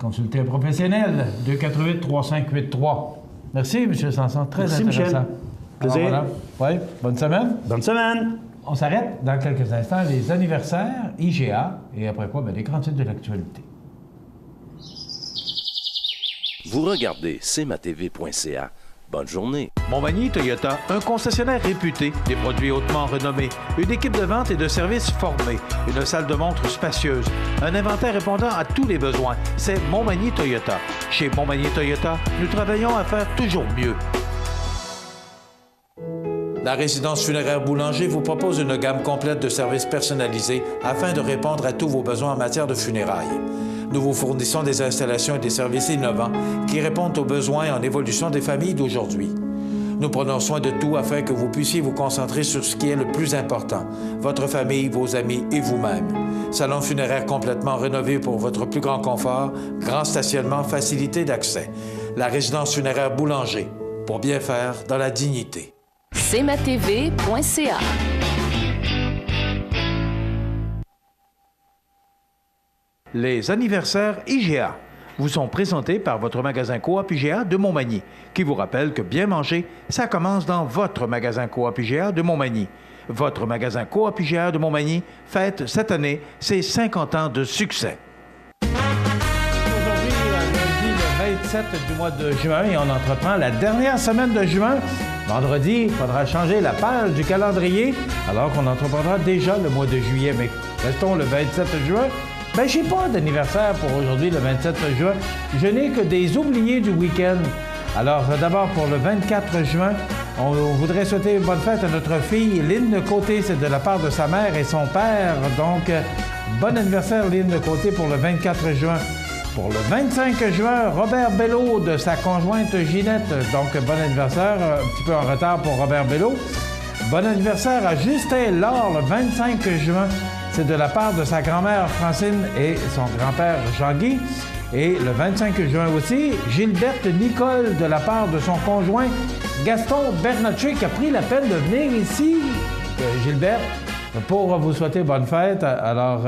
consultez un professionnel. 248-3583. Merci, M. Sanson. Très intéressant. Merci, Michel. Plaisir. Voilà. Oui, bonne semaine. Bonne semaine. On s'arrête dans quelques instants. Les anniversaires, IGA, et après quoi, les grands titres de l'actualité. Vous regardez cmatv.ca. Bonne journée. Montmagny Toyota, un concessionnaire réputé, des produits hautement renommés, une équipe de vente et de services formée, une salle de montre spacieuse, un inventaire répondant à tous les besoins. C'est Montmagny Toyota. Chez Montmagny Toyota, nous travaillons à faire toujours mieux. La résidence funéraire Boulanger vous propose une gamme complète de services personnalisés afin de répondre à tous vos besoins en matière de funérailles. Nous vous fournissons des installations et des services innovants qui répondent aux besoins en évolution des familles d'aujourd'hui. Nous prenons soin de tout afin que vous puissiez vous concentrer sur ce qui est le plus important, votre famille, vos amis et vous-même. Salon funéraire complètement rénové pour votre plus grand confort, grand stationnement, facilité d'accès. La résidence funéraire Boulanger, pour bien faire dans la dignité. cmatv.ca. Les anniversaires IGA vous sont présentés par votre magasin Coop IGA de Montmagny, qui vous rappelle que bien manger, ça commence dans votre magasin Coop IGA de Montmagny. Votre magasin Coop IGA de Montmagny fête cette année ses 50 ans de succès. Aujourd'hui, lundi le 27 du mois de juin, et on entreprend la dernière semaine de juin. Vendredi, il faudra changer la page du calendrier, alors qu'on entreprendra déjà le mois de juillet. Mais restons le 27 juin. Ben, j'ai pas d'anniversaire pour aujourd'hui, le 27 juin. Je n'ai que des oubliés du week-end. Alors, d'abord, pour le 24 juin, on voudrait souhaiter bonne fête à notre fille Lynne Côté. C'est de la part de sa mère et son père. Donc, bon anniversaire, Lynne Côté, pour le 24 juin. Pour le 25 juin, Robert Bello de sa conjointe Ginette. Donc, bon anniversaire, un petit peu en retard pour Robert Bello. Bon anniversaire à Justin Laure, le 25 juin. C'est de la part de sa grand-mère Francine et son grand-père Jean-Guy. Et le 25 juin aussi, Gilberte Nicole de la part de son conjoint Gaston Bernatchez qui a pris la peine de venir ici, Gilberte, pour vous souhaiter bonne fête. Alors,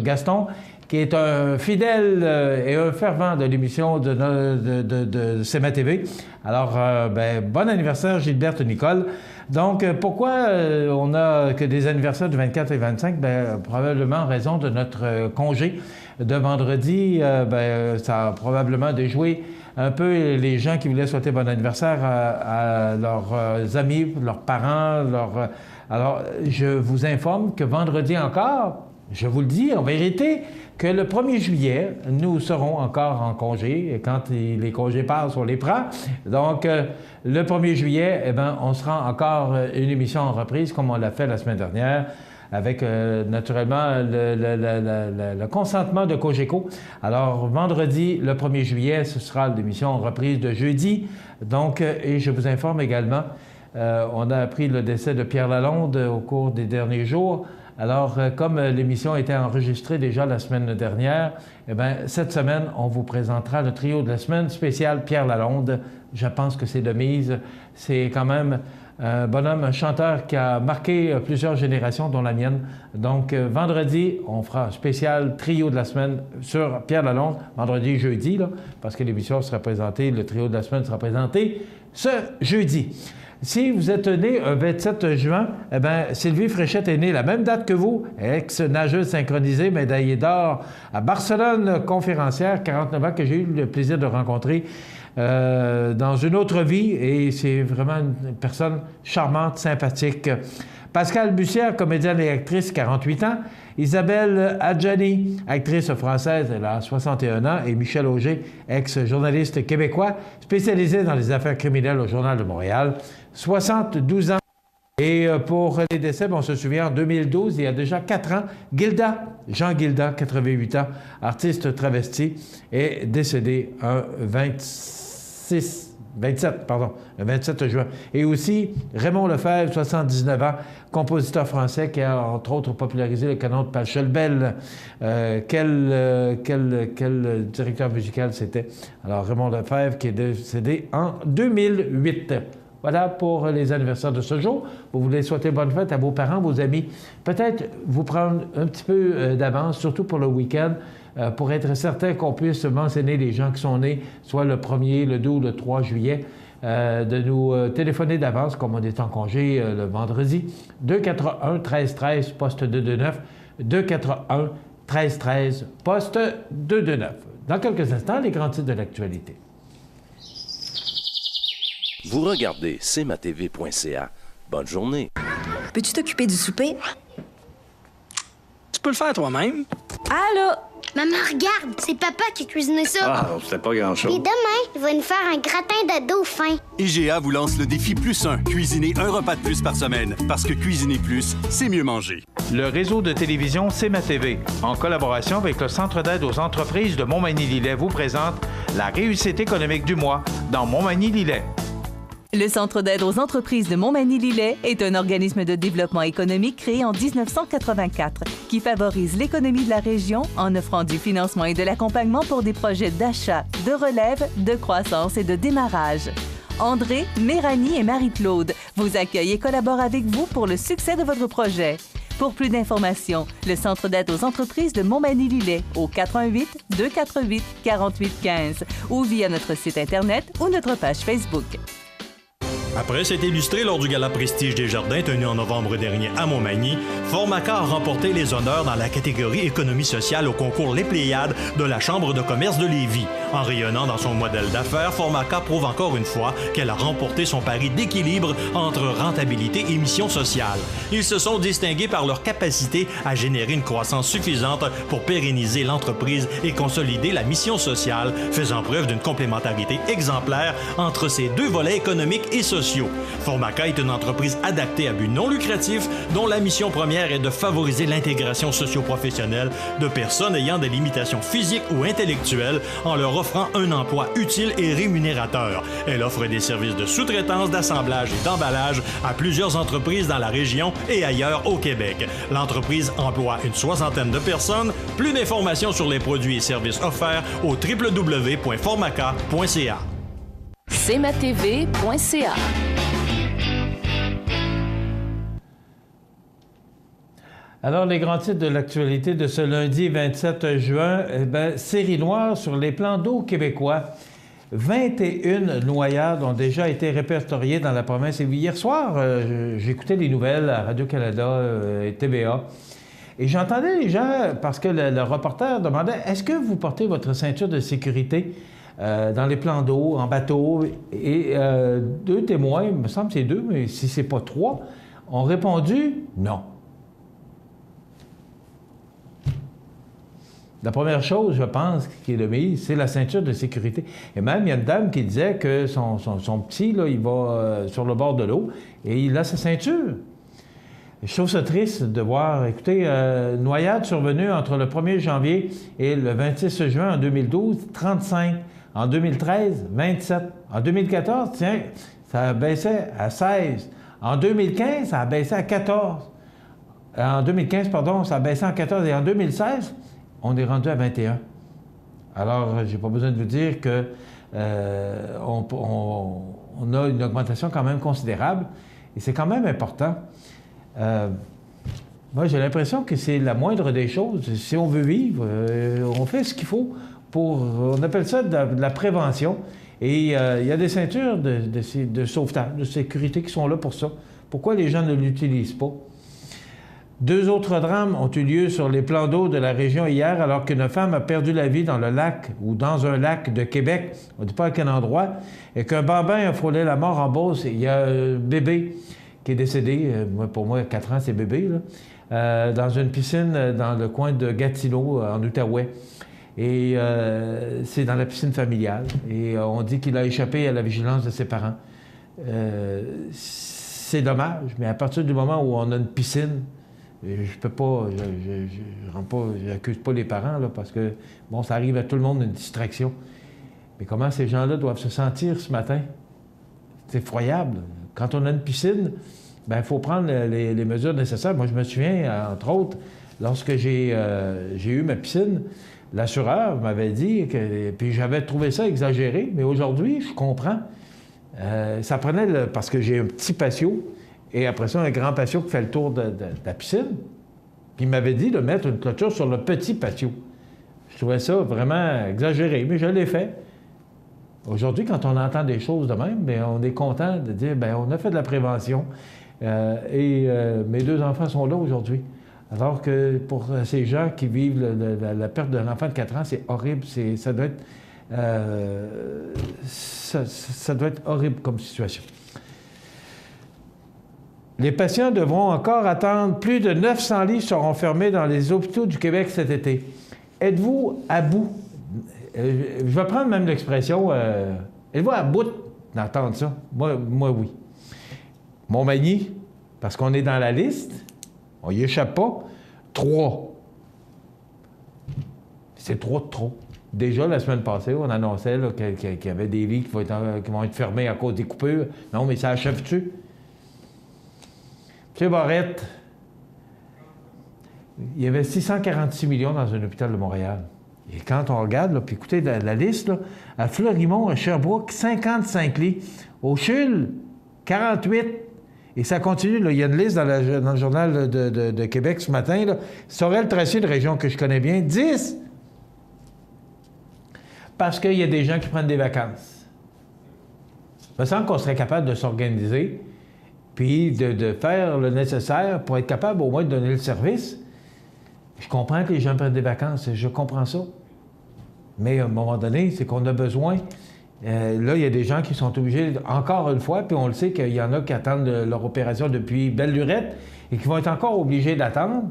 Gaston, qui est un fidèle et un fervent de l'émission de CMA TV. Alors, bon anniversaire, Gilberte Nicole. Donc, pourquoi on n'a que des anniversaires du 24 et 25? Probablement en raison de notre congé de vendredi. Ça a probablement déjoué un peu les gens qui voulaient souhaiter bon anniversaire à leurs amis, leurs parents. Alors, je vous informe que vendredi encore, je vous le dis en vérité, que le 1er juillet, nous serons encore en congé. Et quand les congés passent, on les prend. Donc, le 1er juillet, on sera encore une émission en reprise, comme on l'a fait la semaine dernière, avec naturellement le consentement de Cogeco. Alors, vendredi, le 1er juillet, ce sera l'émission en reprise de jeudi. Donc, et je vous informe également, on a appris le décès de Pierre Lalonde au cours des derniers jours. Alors, comme l'émission a été enregistrée déjà la semaine dernière, cette semaine, on vous présentera le trio de la semaine spéciale Pierre Lalonde. Je pense que c'est de mise. C'est quand même un bonhomme, un chanteur qui a marqué plusieurs générations, dont la mienne. Donc, vendredi, on fera un spécial trio de la semaine sur Pierre Lalonde. Vendredi, jeudi, là, parce que l'émission sera présentée, le trio de la semaine sera présenté ce jeudi. Si vous êtes né un 27 juin, Sylvie Fréchette est née la même date que vous, ex-nageuse synchronisée, médaillée d'or à Barcelone, conférencière, 49 ans, que j'ai eu le plaisir de rencontrer dans une autre vie, et c'est vraiment une personne charmante, sympathique. Pascale Bussière, comédienne et actrice, 48 ans. Isabelle Adjani, actrice française, elle a 61 ans. Et Michel Auger, ex-journaliste québécois, spécialisé dans les affaires criminelles au Journal de Montréal, 72 ans. Et pour les décès, on se souvient, en 2012, il y a déjà 4 ans, Jean Gilda, 88 ans, artiste travesti, est décédé le 27 juin. Et aussi, Raymond Lefebvre, 79 ans, compositeur français qui a, entre autres, popularisé le canon de Pachelbel. Quel directeur musical c'était? Alors, Raymond Lefebvre qui est décédé en 2008. Voilà pour les anniversaires de ce jour. Vous voulez souhaiter bonne fête à vos parents, vos amis. Peut-être vous prendre un petit peu d'avance, surtout pour le week-end, pour être certain qu'on puisse mentionner les gens qui sont nés, soit le 1er, le 2 ou le 3 juillet, de nous téléphoner d'avance, comme on est en congé le vendredi. 241-1313, poste 229. 241-1313, poste 229. Dans quelques instants, les grands titres de l'actualité. Vous regardez cmatv.ca. Bonne journée. Peux-tu t'occuper du souper? Tu peux le faire toi-même. Allô? Maman, regarde, c'est papa qui a cuisiné ça. Ah, c'était pas grand-chose. Et demain, il va nous faire un gratin de dauphin. IGA vous lance le défi +1. Cuisiner un repas de plus par semaine. Parce que cuisiner plus, c'est mieux manger. Le réseau de télévision CMA TV, en collaboration avec le Centre d'aide aux entreprises de Montmagny-Lillet, vous présente la réussite économique du mois dans Montmagny-Lillet. Le Centre d'aide aux entreprises de Montmagny-Lillet est un organisme de développement économique créé en 1984 qui favorise l'économie de la région en offrant du financement et de l'accompagnement pour des projets d'achat, de relève, de croissance et de démarrage. André, Méranie et Marie-Claude vous accueillent et collaborent avec vous pour le succès de votre projet. Pour plus d'informations, le Centre d'aide aux entreprises de Montmagny-Lillet au 418-248-4815 ou via notre site Internet ou notre page Facebook. Après s'être illustré lors du Gala Prestige des Jardins tenu en novembre dernier à Montmagny, Formaca a remporté les honneurs dans la catégorie économie sociale au concours Les Pléiades de la Chambre de commerce de Lévis. En rayonnant dans son modèle d'affaires, Formaca prouve encore une fois qu'elle a remporté son pari d'équilibre entre rentabilité et mission sociale. Ils se sont distingués par leur capacité à générer une croissance suffisante pour pérenniser l'entreprise et consolider la mission sociale, faisant preuve d'une complémentarité exemplaire entre ces deux volets économiques et sociaux. Formaca est une entreprise adaptée à but non lucratif dont la mission première est de favoriser l'intégration socio-professionnelle de personnes ayant des limitations physiques ou intellectuelles en leur offrant un emploi utile et rémunérateur. Elle offre des services de sous-traitance, d'assemblage et d'emballage à plusieurs entreprises dans la région et ailleurs au Québec. L'entreprise emploie une 60aine de personnes. Plus d'informations sur les produits et services offerts au www.formaca.ca. cmatv.ca. Alors, les grands titres de l'actualité de ce lundi 27 juin, série noire sur les plans d'eau québécois. 21 noyades ont déjà été répertoriées dans la province. Et hier soir, j'écoutais les nouvelles à Radio-Canada et TVA. Et j'entendais les gens, parce que le reporter demandait « Est-ce que vous portez votre ceinture de sécurité dans les plans d'eau, en bateau? » Et deux témoins, il me semble que c'est deux, mais si c'est pas trois, ont répondu « Non ». La première chose, je pense, qui est de mise, c'est la ceinture de sécurité. Et même, il y a une dame qui disait que son petit, là, il va sur le bord de l'eau et il a sa ceinture. Je trouve ça triste de voir, écoutez, noyade survenue entre le 1er janvier et le 26 juin en 2012, 35. En 2013, 27. En 2014, tiens, ça baissait à 16. En 2015, ça a baissé à 14. En 2015, pardon, ça a baissé à 14. Et en 2016, on est rendu à 21. Alors, j'ai pas besoin de vous dire que on a une augmentation quand même considérable. Et c'est quand même important. Moi, j'ai l'impression que c'est la moindre des choses. Si on veut vivre, on fait ce qu'il faut pour... On appelle ça de la prévention. Et il y a des ceintures de sauvetage, de sécurité qui sont là pour ça. Pourquoi les gens ne l'utilisent pas? 2 autres drames ont eu lieu sur les plans d'eau de la région hier, alors qu'une femme a perdu la vie dans le lac ou dans un lac de Québec, on ne dit pas à quel endroit, et qu'un bambin a frôlé la mort en Beauce. Il y a un bébé qui est décédé, pour moi, 4 ans, c'est bébé, là, dans une piscine dans le coin de Gatineau, en Outaouais. Et c'est dans la piscine familiale. Et on dit qu'il a échappé à la vigilance de ses parents. C'est dommage, mais à partir du moment où on a une piscine, je peux pas, j'accuse pas les parents, là, parce que, bon, ça arrive à tout le monde, une distraction. Mais comment ces gens-là doivent se sentir ce matin? C'est effroyable. Quand on a une piscine, bien, il faut prendre les mesures nécessaires. Moi, je me souviens, entre autres, lorsque j'ai eu ma piscine, l'assureur m'avait dit, puis j'avais trouvé ça exagéré, mais aujourd'hui, je comprends. Ça prenait, parce que j'ai un petit patio, et après ça, un grand patio qui fait le tour de la piscine. Puis il m'avait dit de mettre une clôture sur le petit patio. Je trouvais ça vraiment exagéré, mais je l'ai fait. Aujourd'hui, quand on entend des choses de même, bien, on est content de dire, bien, on a fait de la prévention. Mes 2 enfants sont là aujourd'hui. Alors que pour ces gens qui vivent la perte d'un enfant de 4 ans, c'est horrible. Ça doit être horrible comme situation. Les patients devront encore attendre. Plus de 900 lits seront fermés dans les hôpitaux du Québec cet été. Êtes-vous à bout? Je vais prendre même l'expression. Êtes-vous à bout d'entendre ça? Moi, oui. Montmagny, parce qu'on est dans la liste, on y échappe pas. 3. C'est 3 de trop. Déjà, la semaine passée, on annonçait qu'il y avait des lits qui vont être fermés à cause des coupures. Non, mais ça achève-tu? M. Barrette, il y avait 646 millions dans un hôpital de Montréal. Et quand on regarde, là, puis écoutez la liste, là, à Fleurimont, à Sherbrooke, 55 lits. Au CHUL, 48. Et ça continue. Là. Il y a une liste dans le Journal de Québec ce matin. Là. Sorel-Tracy, une région que je connais bien, 10. Parce qu'il y a des gens qui prennent des vacances. Il me semble qu'on serait capable de s'organiser puis de faire le nécessaire pour être capable au moins de donner le service. Je comprends que les gens prennent des vacances, je comprends ça. Mais à un moment donné, c'est qu'on a besoin... là, il y a des gens qui sont obligés, encore une fois, puis on le sait qu'il y en a qui attendent leur opération depuis belle lurette et qui vont être encore obligés d'attendre.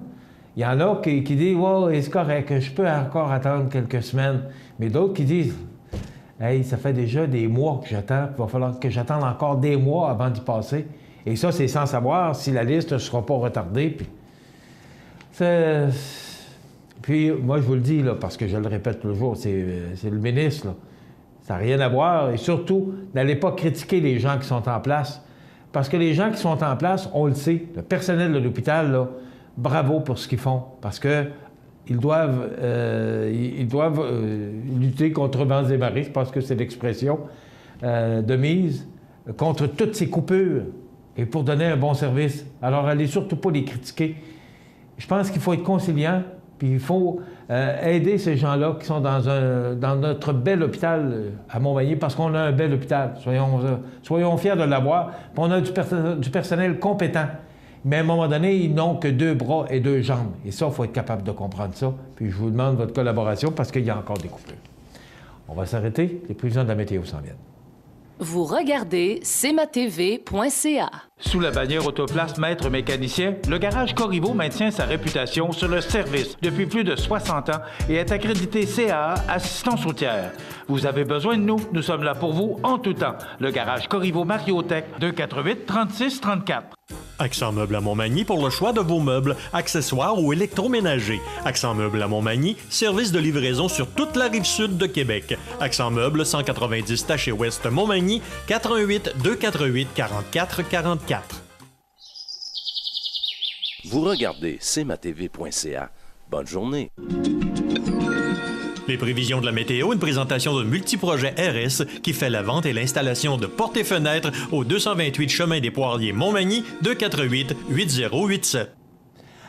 Il y en a qui disent « Ouais, c'est correct, je peux encore attendre quelques semaines. » Mais d'autres qui disent « Hey, ça fait déjà des mois que j'attends, il va falloir que j'attende encore des mois avant d'y passer. » Et ça, c'est sans savoir si la liste ne sera pas retardée. Puis moi, je vous le dis, là, parce que je le répète toujours, c'est le ministre, là. Ça n'a rien à voir. Et surtout, n'allez pas critiquer les gens qui sont en place. Parce que les gens qui sont en place, on le sait, le personnel de l'hôpital, là, bravo pour ce qu'ils font. Parce qu'ils doivent lutter contre vents et marées, je pense que c'est l'expression de mise, contre toutes ces coupures et pour donner un bon service. Alors, allez surtout pas les critiquer. Je pense qu'il faut être conciliant, puis il faut aider ces gens-là qui sont dans notre bel hôpital à Montmagny, parce qu'on a un bel hôpital. Soyons fiers de l'avoir. Puis on a du personnel compétent. Mais à un moment donné, ils n'ont que 2 bras et 2 jambes. Et ça, il faut être capable de comprendre ça. Puis je vous demande votre collaboration parce qu'il y a encore des coupures. On va s'arrêter. Les prévisions de la météo s'en viennent. Vous regardez cmatv.ca. Sous la bannière Autoplace Maître Mécanicien, le garage Corriveau maintient sa réputation sur le service depuis plus de 60 ans et est accrédité CAA Assistance routière. Vous avez besoin de nous, nous sommes là pour vous en tout temps. Le garage Corriveau Mariotech, 248-3634. Accent Meubles à Montmagny pour le choix de vos meubles, accessoires ou électroménagers. Accent Meubles à Montmagny, service de livraison sur toute la rive sud de Québec. Accent Meubles, 190 Taché Ouest Montmagny, 418-248-4444. Vous regardez cmatv.ca. Bonne journée. Les prévisions de la météo, une présentation de Multiprojet RS qui fait la vente et l'installation de portes et fenêtres au 228 Chemin des Poiriers Montmagny, 248-8087.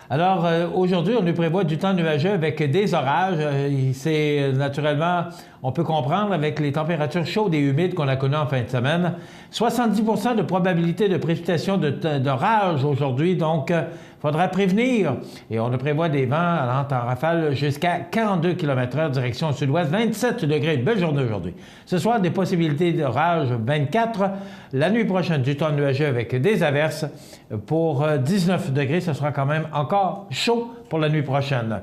Alors, aujourd'hui, on nous prévoit du temps nuageux avec des orages. C'est naturellement, on peut comprendre avec les températures chaudes et humides qu'on a connues en fin de semaine. 70% de probabilité de précipitation d'orage aujourd'hui, donc il faudra prévenir. Et on nous prévoit des vents allant en rafale jusqu'à 42 km/h direction sud-ouest, 27 degrés. Une belle journée aujourd'hui. Ce soir, des possibilités d'orage 24. La nuit prochaine, du temps nuageux avec des averses. Pour 19 degrés, ce sera quand même encore chaud pour la nuit prochaine.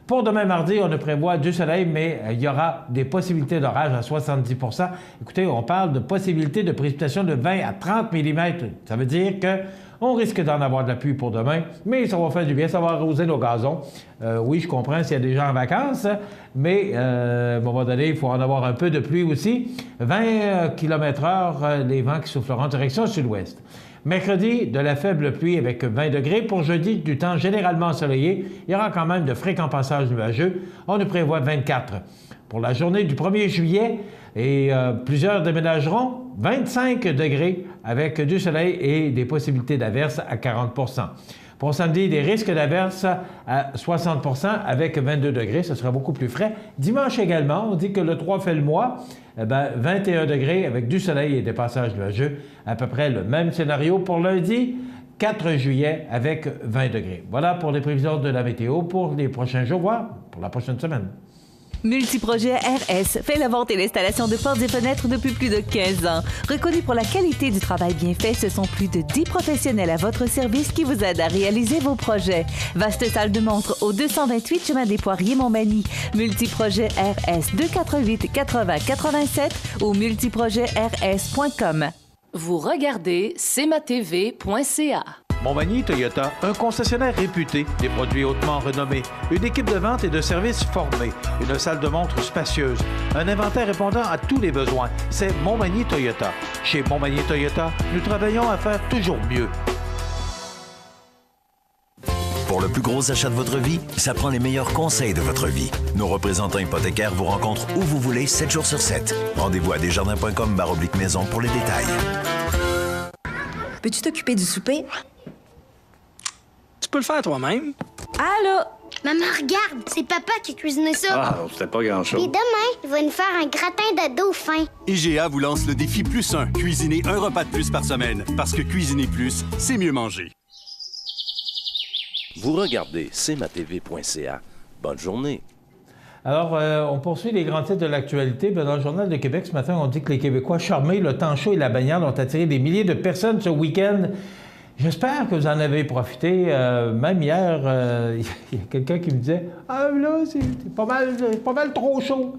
Pour demain mardi, on ne prévoit du soleil, mais il y aura des possibilités d'orage à 70%. Écoutez, on parle de possibilités de précipitation de 20 à 30 mm. Ça veut dire qu'on risque d'en avoir de la pluie pour demain, mais ça va faire du bien, ça va arroser nos gazons. Oui, je comprends s'il y a des gens en vacances, mais à un moment donné, il faut en avoir un peu de pluie aussi. 20 km/h, les vents qui souffleront en direction sud-ouest. Mercredi, de la faible pluie avec 20 degrés. Pour jeudi, du temps généralement ensoleillé. Il y aura quand même de fréquents passages nuageux. On ne prévoit 24. Pour la journée du 1er juillet, et plusieurs déménageront, 25 degrés avec du soleil et des possibilités d'averses à 40 %. Pour samedi, des risques d'averses à 60 % avec 22 degrés. Ce sera beaucoup plus frais. Dimanche également, on dit que le 3 fait le mois. 21 degrés avec du soleil et des passages nuageux. À peu près le même scénario pour lundi, 4 juillet avec 20 degrés. Voilà pour les prévisions de la météo pour les prochains jours, voire pour la prochaine semaine. Multiprojet RS fait la vente et l'installation de portes et fenêtres depuis plus de 15 ans. Reconnu pour la qualité du travail bien fait, ce sont plus de 10 professionnels à votre service qui vous aident à réaliser vos projets. Vaste salle de montre au 228 Chemin des Poiriers Montmagny. Multiprojet RS 248-8087 ou multiprojetrs.com. Vous regardez cmatv.ca. Montmagny Toyota, un concessionnaire réputé, des produits hautement renommés, une équipe de vente et de services formée, une salle de montre spacieuse, un inventaire répondant à tous les besoins. C'est Montmagny Toyota. Chez Montmagny Toyota, nous travaillons à faire toujours mieux. Pour le plus gros achat de votre vie, ça prend les meilleurs conseils de votre vie. Nos représentants hypothécaires vous rencontrent où vous voulez, 7 jours sur 7. Rendez-vous à desjardins.com/maison pour les détails. peux-tu t'occuper du souper? Tu peux le faire toi-même. Allô? Maman, regarde, c'est papa qui a cuisiné ça. Ah, c'était pas grand-chose. Et demain, il va nous faire un gratin de dauphin. IGA vous lance le défi +1. Cuisinez un repas de plus par semaine. Parce que cuisiner plus, c'est mieux manger. Vous regardez cmatv.ca. Bonne journée. Alors, on poursuit les grands titres de l'actualité. Dans le Journal de Québec, ce matin, on dit que les Québécois charmés, le temps chaud et la baignade ont attiré des milliers de personnes ce week-end. J'espère que vous en avez profité. Même hier, il y a quelqu'un qui me disait « Ah là, c'est pas mal trop chaud.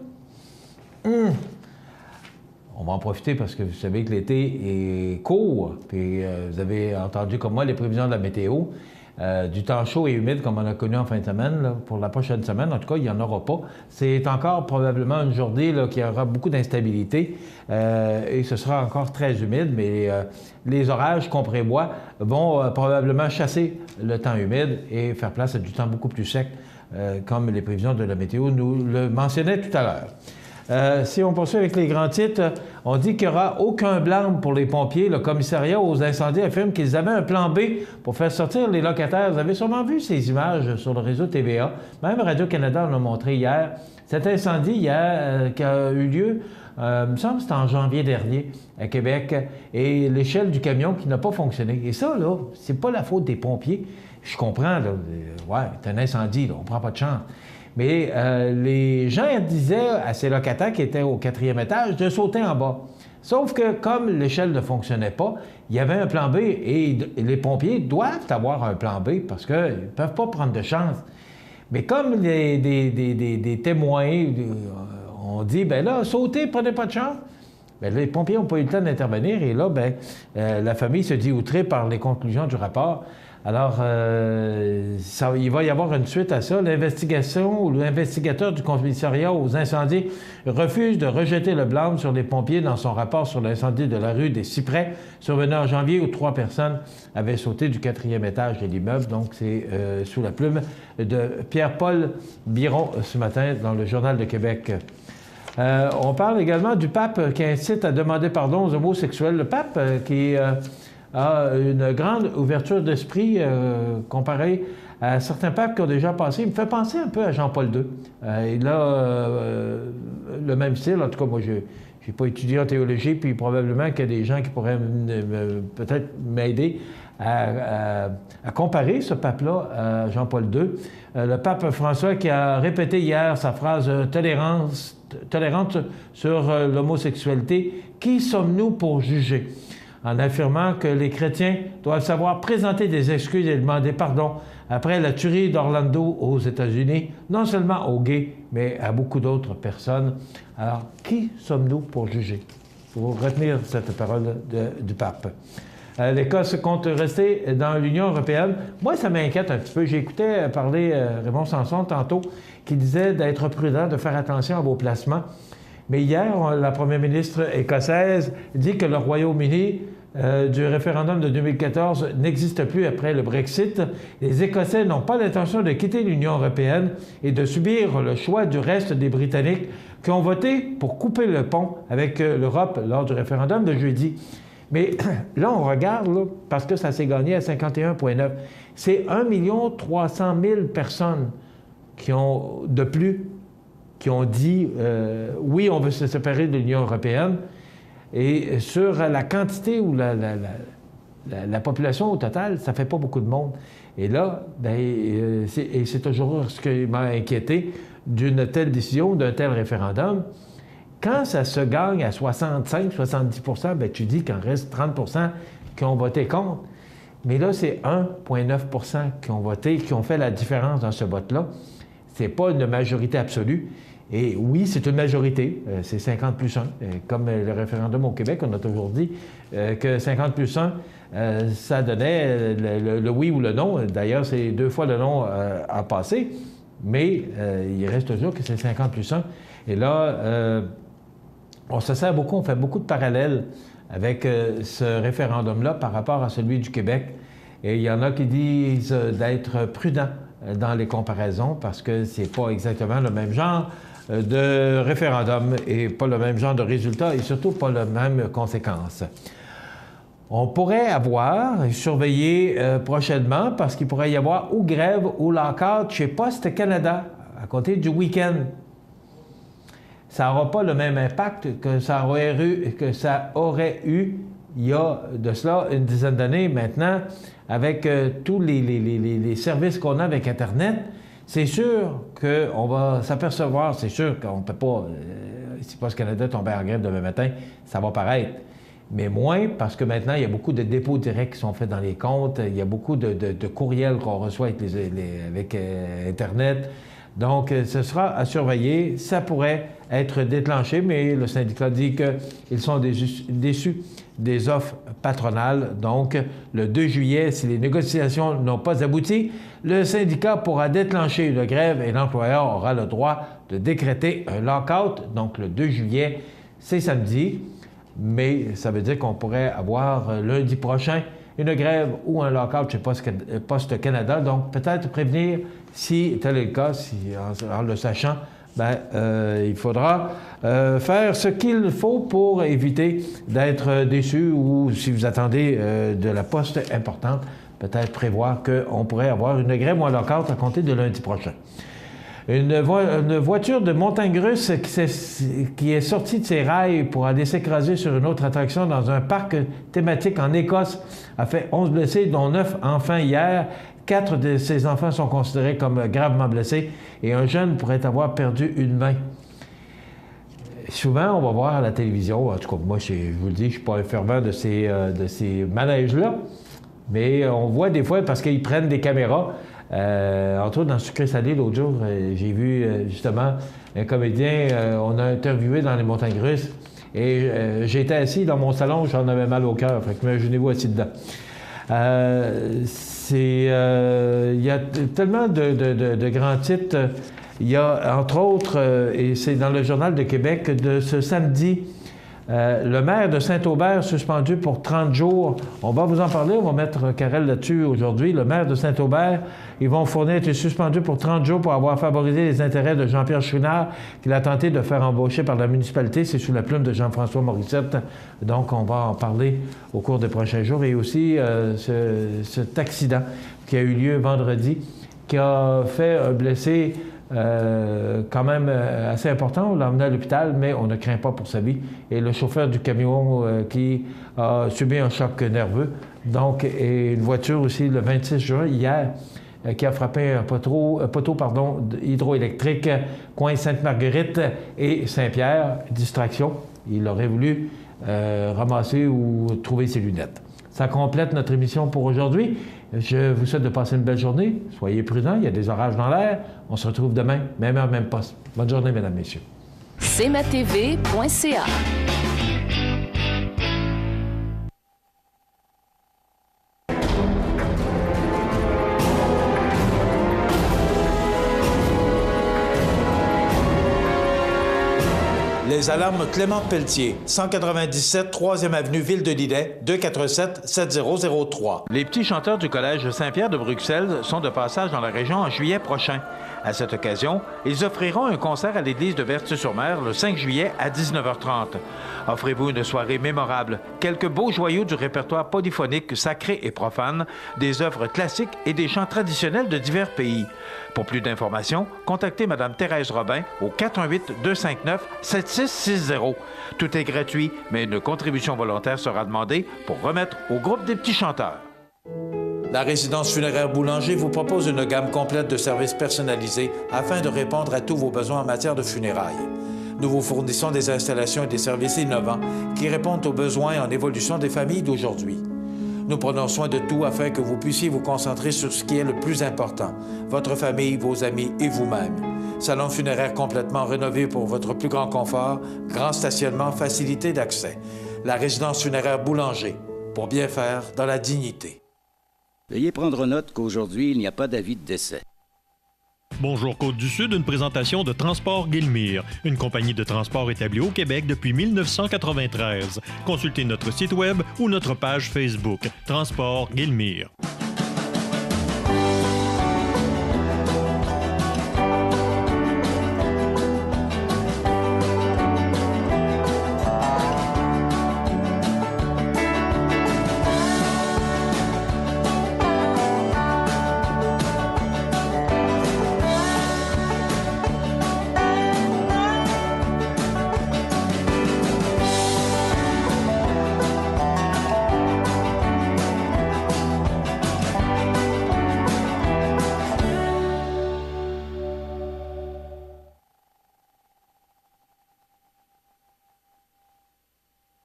On va en profiter parce que vous savez que l'été est court. Puis vous avez entendu comme moi les prévisions de la météo. Du temps chaud et humide comme on a connu en fin de semaine. Là, pour la prochaine semaine, en tout cas, il n'y en aura pas. C'est encore probablement une journée là, qui aura beaucoup d'instabilité et ce sera encore très humide, mais les orages qu'on prévoit vont probablement chasser le temps humide et faire place à du temps beaucoup plus sec, comme les prévisions de la météo nous le mentionnaient tout à l'heure. Si on poursuit avec les grands titres, on dit qu'il n'y aura aucun blâme pour les pompiers. Le commissariat aux incendies affirme qu'ils avaient un plan B pour faire sortir les locataires. Vous avez sûrement vu ces images sur le réseau TVA. Même Radio-Canada en a montré hier. Cet incendie hier qui a eu lieu, il me semble que c'était en janvier dernier à Québec, et l'échelle du camion qui n'a pas fonctionné. Et ça, là, c'est pas la faute des pompiers. Je comprends, là. Ouais, c'est un incendie, là, on prend pas de chance. Mais les gens disaient à ces locataires qui étaient au 4e étage de sauter en bas. Sauf que comme l'échelle ne fonctionnait pas, il y avait un plan B et les pompiers doivent avoir un plan B parce qu'ils ne peuvent pas prendre de chance. Mais comme des témoins ont dit, bien là, sautez, prenez pas de chance, bien, les pompiers n'ont pas eu le temps d'intervenir et là, bien, la famille se dit outrée par les conclusions du rapport. Alors, il va y avoir une suite à ça. L'investigation ou l'investigateur du commissariat aux incendies refuse de rejeter le blâme sur les pompiers dans son rapport sur l'incendie de la rue des Cyprès, survenu en janvier où 3 personnes avaient sauté du 4e étage de l'immeuble. Donc, c'est sous la plume de Pierre-Paul Biron ce matin dans le Journal de Québec. On parle également du pape qui incite à demander pardon aux homosexuels. Le pape qui a une grande ouverture d'esprit comparée à certains papes qui ont déjà passé. Il me fait penser un peu à Jean-Paul II. Il a le même style. En tout cas, moi, je n'ai pas étudié en théologie, puis probablement qu'il y a des gens qui pourraient peut-être m'aider à comparer ce pape-là à Jean-Paul II. Le pape François qui a répété hier sa phrase tolérante sur l'homosexualité. « Qui sommes-nous pour juger ?» en affirmant que les chrétiens doivent savoir présenter des excuses et demander pardon après la tuerie d'Orlando aux États-Unis, non seulement aux gays, mais à beaucoup d'autres personnes. Alors, qui sommes-nous pour juger? Il faut retenir cette parole du pape. L'Écosse compte rester dans l'Union européenne. Moi, ça m'inquiète un petit peu. J'ai écouté parler Raymond Samson tantôt, qui disait d'être prudent, de faire attention à vos placements. Mais hier, la première ministre écossaise dit que le Royaume-Uni du référendum de 2014 n'existe plus après le Brexit. Les Écossais n'ont pas l'intention de quitter l'Union européenne et de subir le choix du reste des Britanniques qui ont voté pour couper le pont avec l'Europe lors du référendum de jeudi. Mais là, on regarde, là, parce que ça s'est gagné à 51,9. C'est 1 300 000 personnes qui ont dit oui, on veut se séparer de l'Union européenne. Et sur la quantité ou la population au total, ça ne fait pas beaucoup de monde. Et là, c'est toujours ce qui m'a inquiété d'une telle décision, d'un tel référendum. Quand ça se gagne à 65-70 %, bien, tu dis qu'il en reste 30 % qui ont voté contre. Mais là, c'est 1,9 % qui ont voté, qui ont fait la différence dans ce vote-là. Ce n'est pas une majorité absolue. Et oui, c'est une majorité, c'est 50 plus 1. Comme le référendum au Québec, on a toujours dit que 50 plus 1, ça donnait le oui ou le non. D'ailleurs, c'est 2 fois le non à passer, mais il reste toujours que c'est 50 plus 1. Et là, on se sert beaucoup, on fait beaucoup de parallèles avec ce référendum-là par rapport à celui du Québec. Et il y en a qui disent d'être prudent dans les comparaisons parce que c'est pas exactement le même genre de référendum et pas le même genre de résultat et surtout pas les mêmes conséquences. On pourrait avoir, surveillé prochainement, parce qu'il pourrait y avoir ou grève ou lockout chez Poste Canada, à compter du week-end. Ça n'aura pas le même impact que ça aurait eu il y a de cela une dizaine d'années maintenant, avec tous les services qu'on a avec Internet. C'est sûr qu'on va s'apercevoir, c'est sûr qu'on ne peut pas, si Poste Canada tombait en grève demain matin, ça va paraître. Mais moins, parce que maintenant, il y a beaucoup de dépôts directs qui sont faits dans les comptes, il y a beaucoup de courriels qu'on reçoit avec Internet. Donc, ce sera à surveiller. Ça pourrait être déclenché, mais le syndicat dit qu'ils sont déçus des offres patronales. Donc, le 2 juillet, si les négociations n'ont pas abouti, le syndicat pourra déclencher une grève et l'employeur aura le droit de décréter un lockout. Donc, le 2 juillet, c'est samedi, mais ça veut dire qu'on pourrait avoir lundi prochain une grève ou un lockout chez Poste Canada. Donc, peut-être prévenir si tel est le cas, en le sachant, il faudra faire ce qu'il faut pour éviter d'être déçu ou si vous attendez de la poste importante, peut-être prévoir qu'on pourrait avoir une grève ou un lockout à compter de lundi prochain. Une voiture de montagne russe qui est sortie de ses rails pour aller s'écraser sur une autre attraction dans un parc thématique en Écosse a fait 11 blessés, dont 9 enfants hier. 4 de ces enfants sont considérés comme gravement blessés et un jeune pourrait avoir perdu une main. Souvent, on va voir à la télévision, en tout cas, moi, je vous le dis, je ne suis pas un fervent de ces manèges-là, mais on voit des fois, parce qu'ils prennent des caméras, entre autres dans Sucré Salé, l'autre jour, j'ai vu justement un comédien, on a interviewé dans les montagnes russes, et j'étais assis dans mon salon, j'en avais mal au cœur, fait que imaginez-vous assis dedans. Il y a tellement de grands titres. Il y a, entre autres, et c'est dans le Journal de Québec, de ce samedi, le maire de Saint-Aubert suspendu pour 30 jours. On va vous en parler, on va mettre Karel là-dessus aujourd'hui. Le maire de Saint-Aubert, ils vont fournir, été suspendu pour 30 jours pour avoir favorisé les intérêts de Jean-Pierre Chouinard, qu'il a tenté de faire embaucher par la municipalité. C'est sous la plume de Jean-François Morissette. Donc, on va en parler au cours des prochains jours. Et aussi, cet accident qui a eu lieu vendredi, qui a fait un blessé quand même assez important. On l'a emmené à l'hôpital, mais on ne craint pas pour sa vie. Et le chauffeur du camion qui a subi un choc nerveux. Donc, et une voiture aussi le 26 juin, hier, qui a frappé un poteau hydroélectrique, coin Sainte-Marguerite et Saint-Pierre. Distraction. Il aurait voulu ramasser ou trouver ses lunettes. Ça complète notre émission pour aujourd'hui. Je vous souhaite de passer une belle journée. Soyez prudents, il y a des orages dans l'air. On se retrouve demain, même heure, même poste. Bonne journée, mesdames, messieurs. cmatv.ca. Les alarmes Clément Pelletier, 197 3e avenue Ville-de-Lillet, 247-7003. Les petits chanteurs du Collège Saint-Pierre de Bruxelles sont de passage dans la région en juillet prochain. À cette occasion, ils offriront un concert à l'église de Vertus-sur-Mer le 5 juillet à 19h30. Offrez-vous une soirée mémorable, quelques beaux joyaux du répertoire polyphonique sacré et profane, des œuvres classiques et des chants traditionnels de divers pays. Pour plus d'informations, contactez Mme Thérèse Robin au 418-259-7660. Tout est gratuit, mais une contribution volontaire sera demandée pour remettre au groupe des petits chanteurs. La résidence funéraire Boulanger vous propose une gamme complète de services personnalisés afin de répondre à tous vos besoins en matière de funérailles. Nous vous fournissons des installations et des services innovants qui répondent aux besoins en évolution des familles d'aujourd'hui. Nous prenons soin de tout afin que vous puissiez vous concentrer sur ce qui est le plus important, votre famille, vos amis et vous-même. Salon funéraire complètement rénové pour votre plus grand confort, grand stationnement, facilité d'accès. La résidence funéraire Boulanger, pour bien faire dans la dignité. Veuillez prendre note qu'aujourd'hui, il n'y a pas d'avis de décès. Bonjour Côte-du-Sud, une présentation de Transport Guillemire, une compagnie de transport établie au Québec depuis 1993. Consultez notre site web ou notre page Facebook, Transport Guillemire.